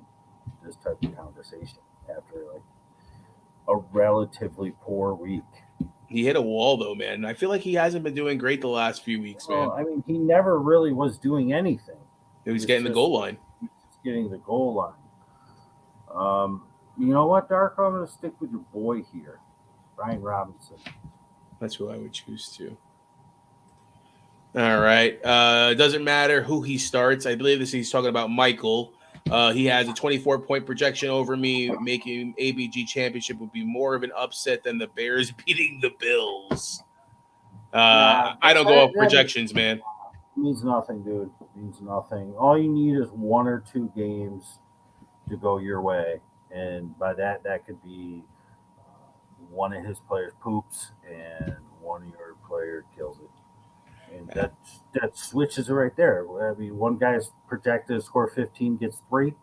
this type of conversation after, like, a relatively poor week?
He hit a wall, though, man. I feel like he hasn't been doing great the last few weeks, man.
I mean, he never really was doing anything.
He was getting the goal line.
He was just getting the goal line. You know what, Darko? I'm going to stick with your boy here, Brian Robinson.
That's who I would choose to. All right. Doesn't matter who he starts. I believe he's talking about Michael. He has a 24-point projection over me, making ABG championship would be more of an upset than the Bears beating the Bills. I don't go off projections, man.
It means nothing, dude. It means nothing. All you need is 1 or 2 games to go your way. And by that could be, one of his players poops and one of your player kills it, and that switches it right there. I mean, one guy's projected to score 15, gets 3,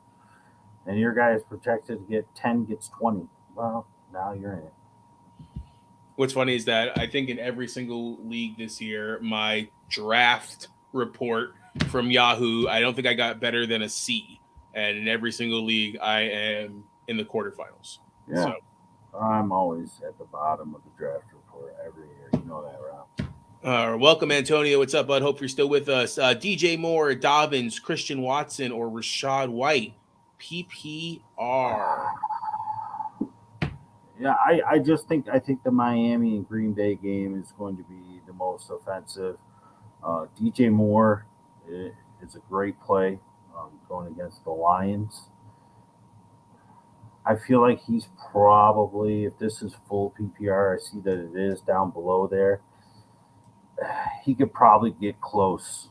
and your guy is projected to get 10, gets 20. Well, now you're in it.
What's funny is that I think in every single league this year, my draft report from Yahoo, I don't think I got better than a C. And in every single league, I am in the quarterfinals.
Yeah,
So,
I'm always at the bottom of the draft report every year. You know that, Rob.
welcome, Antonio. What's up, bud? Hope you're still with us. DJ Moore, Dobbins, Christian Watson, or Rashad White. PPR.
Yeah, I think the Miami and Green Bay game is going to be the most offensive. DJ Moore is a great play going against the Lions. I feel like he's probably, if this is full PPR, I see that it is down below there. He could probably get close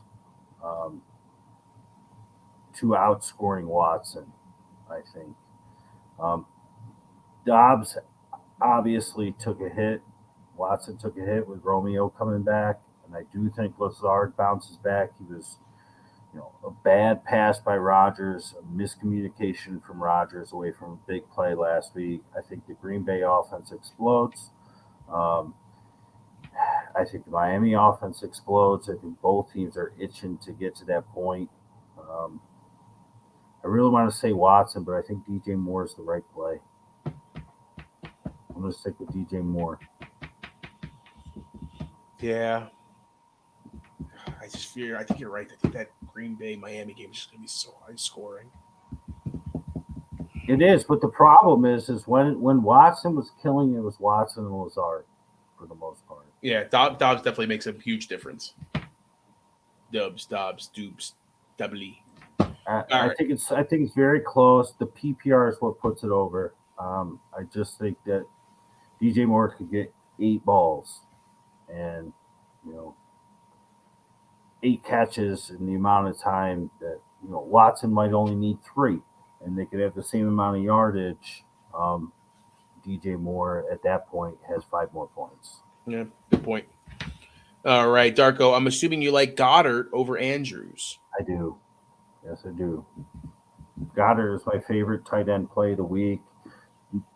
um, to outscoring Watson, I think. Um, Dobbs obviously took a hit. Watson took a hit with Romeo coming back, and I do think Lazard bounces back. He was, a bad pass by Rodgers, a miscommunication from Rodgers away from a big play last week. I think the Green Bay offense explodes. Um, I think the Miami offense explodes. I think both teams are itching to get to that point. Um, I really want to say Watson, but I think DJ Moore is the right play. I'm going to stick with DJ Moore.
Yeah. I think you're right. I think that Green Bay Miami game is just going to be so high scoring.
It is, but the problem is when Watson was killing, it was Watson and Lazard for the most part.
Yeah, Dobbs definitely makes a huge difference. Dobbs, Dupes, doubly.
I think it's very close. The PPR is what puts it over. I just think that DJ Moore could get 8 balls, and 8 catches in the amount of time that Watson might only need 3, and they could have the same amount of yardage. DJ Moore at that point has 5 more points.
Yeah, good point. All right, Darko, I'm assuming you like Goddard over Andrews.
I do. Yes, I do. Goddard is my favorite tight end play of the week.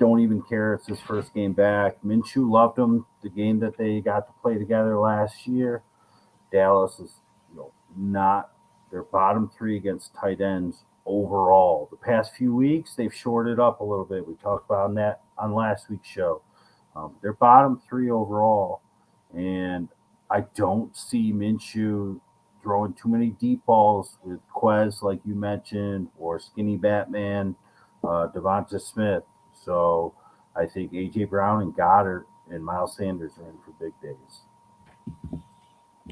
Don't even care it's his first game back. Minshew loved him the game that they got to play together last year. Dallas is not their bottom 3 against tight ends overall. The past few weeks they've shorted up a little bit. We talked about that on last week's show. They're bottom 3 overall, and I don't see Minshew throwing too many deep balls with Quez, like you mentioned, or Skinny Batman, Devonta Smith. So I think A.J. Brown and Goddard and Miles Sanders are in for big days.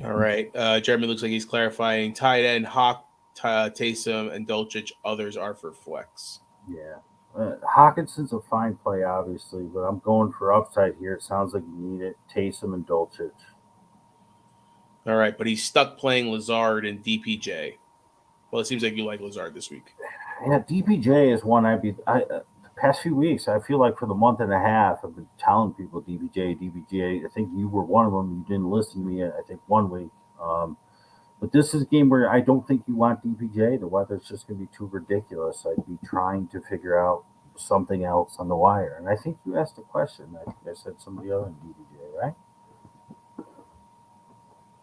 All right. Jeremy looks like he's clarifying tight end, Hawk, Taysom, and Dulcich. Others are for flex.
Yeah. Hawkinson's a fine play, obviously, but I'm going for upside here. It sounds like you need it. Taysom and Dulcich.
All right, but he's stuck playing Lazard and DPJ. Well, it seems like you like Lazard this week.
Yeah, DPJ is one the past few weeks, I feel like for the month and a half, I've been telling people DPJ. I think you were one of them. You didn't listen to me, I think, one week. But this is a game where I don't think you want DPJ. The weather's just going to be too ridiculous. I'd be trying to figure out something else on the wire. And I think you asked a question. I think I said somebody other than DPJ, right?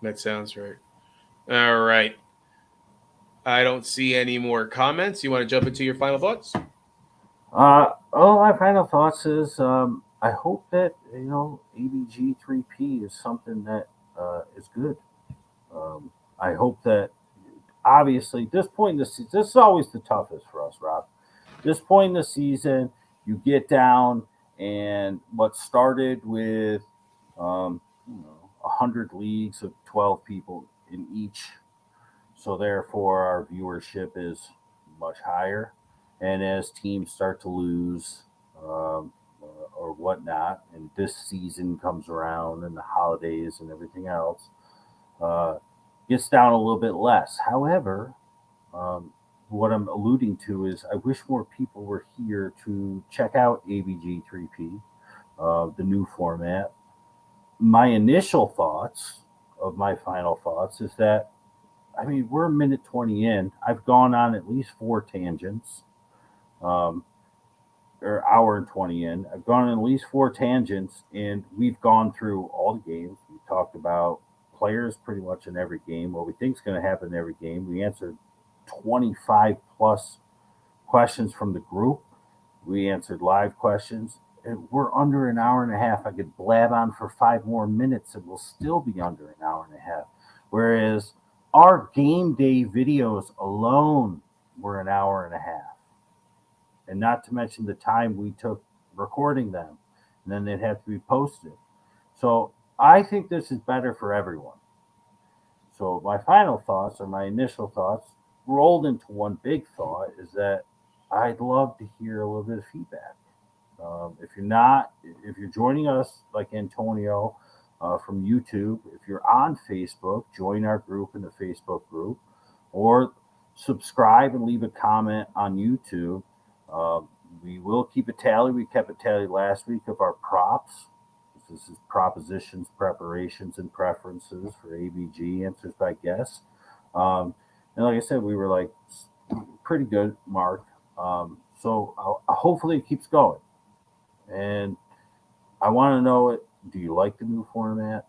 That sounds right. All right. I don't see any more comments. You want to jump into your final thoughts?
My final thoughts is I hope that ABG3P is something that is good. I hope that obviously this point in the season, this is always the toughest for us, Rob. This point in the season, you get down, and what started with 100 leagues of 12 people in each, so therefore our viewership is much higher. And as teams start to lose or whatnot, and this season comes around and the holidays and everything else, gets down a little bit less. However, what I'm alluding to is I wish more people were here to check out ABG3P, the new format. My initial thoughts of my final thoughts is that, I mean, we're a minute 20 in. I've gone on at least 4 tangents, um, or hour and 20 in. I've gone on at least 4 tangents, and we've gone through all the games. We talked about players pretty much in every game, what we think is going to happen in every game. We answered 25 plus questions from the group. We answered live questions. And we're under an hour and a half. I could blab on for 5 more minutes and we'll still be under an hour and a half. Whereas our game day videos alone were an hour and a half. And not to mention the time we took recording them. And then they'd have to be posted. So I think this is better for everyone. So my final thoughts, or my initial thoughts, rolled into one big thought, is that I'd love to hear a little bit of feedback. If you're joining us like Antonio from YouTube, if you're on Facebook, join our group in the Facebook group, or subscribe and leave a comment on YouTube. Uh, we will keep a tally. We kept a tally last week of our props. This is propositions, preparations, and preferences for ABG answers by guess. And like I said, we were like pretty good mark. So hopefully it keeps going. And I want to know it. Do you like the new format?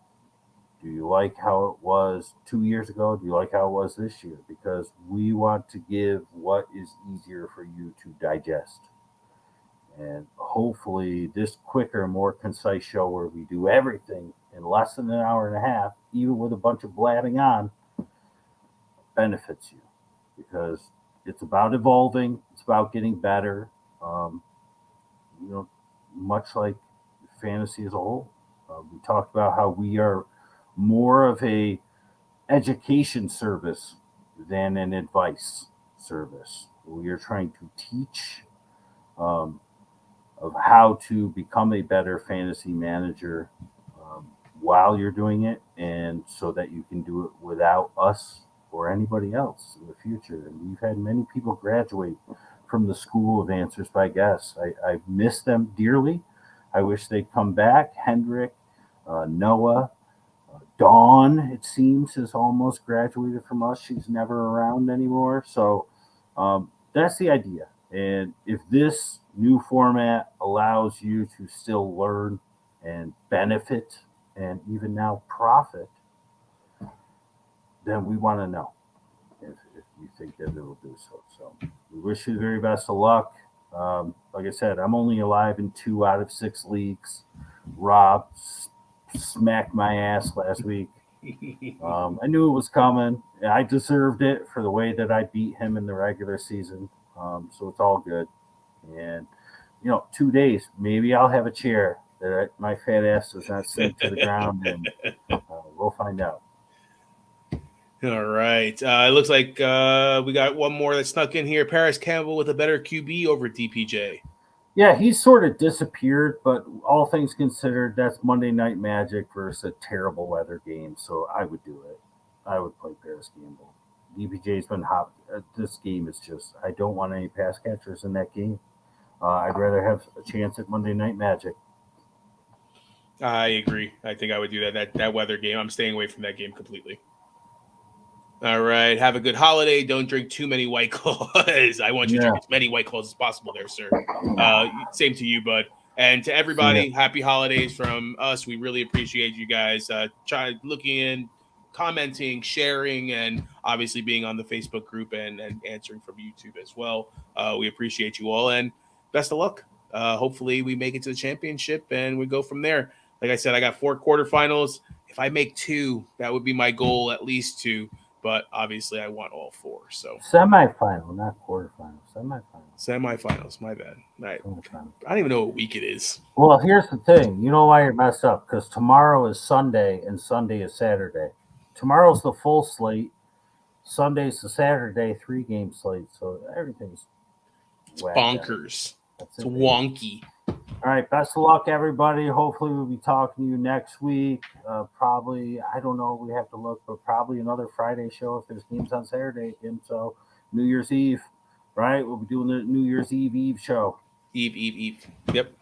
Do you like how it was 2 years ago? Do you like how it was this year? Because we want to give what is easier for you to digest. And hopefully, this quicker, more concise show where we do everything in less than an hour and a half, even with a bunch of blabbing on, benefits you. Because it's about evolving, it's about getting better. Um, you know, much like fantasy as a whole. We talked about how we are more of a education service than an advice service. We are trying to teach um, of how to become a better fantasy manager while you're doing it, and so that you can do it without us or anybody else in the future. And we've had many people graduate from the School of Answers by Guess. I miss them dearly. I wish they'd come back. Hendrik, Noah, Dawn, it seems, has almost graduated from us. She's never around anymore. So that's the idea. And if this new format allows you to still learn and benefit and even now profit, then we want to know if you think that it'll do so. So we wish you the very best of luck. Like I said, I'm only alive in 2 out of 6 leagues. Rob smacked my ass last week. I knew it was coming. I deserved it for the way that I beat him in the regular season. So it's all good. And 2 days, maybe I'll have a chair that my fat ass does not sink to the ground, and we'll find out.
All right. It looks like we got one more that snuck in here. Paris Campbell with a better QB over DPJ.
Yeah, he's sort of disappeared, but all things considered, that's Monday Night Magic versus a terrible weather game. So I would do it. I would play Paris Campbell. DPJ's been hot. This game is just, I don't want any pass catchers in that game. I'd rather have a chance at Monday Night Magic.
I agree. I think I would do that. That weather game, I'm staying away from that game completely. All right. Have a good holiday. Don't drink too many White Claws. I want you to drink as many White Claws as possible there, sir. Same to you, bud. And to everybody, happy holidays from us. We really appreciate you guys looking in, commenting, sharing, and obviously being on the Facebook group and answering from YouTube as well. We appreciate you all, and best of luck. Hopefully we make it to the championship and we go from there. Like I said, I got 4 quarterfinals. If I make 2, that would be my goal, at least 2. But obviously, I want all 4. So
semifinal, not quarterfinal.
Semifinals. My bad. Right. I don't even know what week it is.
Well, here's the thing. You know why you're messed up? Because tomorrow is Sunday and Sunday is Saturday. Tomorrow's the full slate. Sunday's the Saturday 3-game slate. So everything's
bonkers. It's wonky.
All right, best of luck, everybody. Hopefully, we'll be talking to you next week. Probably, I don't know. We have to look, but probably another Friday show if there's games on Saturday again. So, New Year's Eve, right? We'll be doing the New Year's Eve show.
Eve. Yep.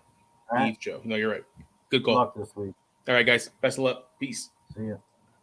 All right.
Beef Joe. No, you're right. Good
Good
call.
luck this week.
All right, guys. Best of luck. Peace.
See ya.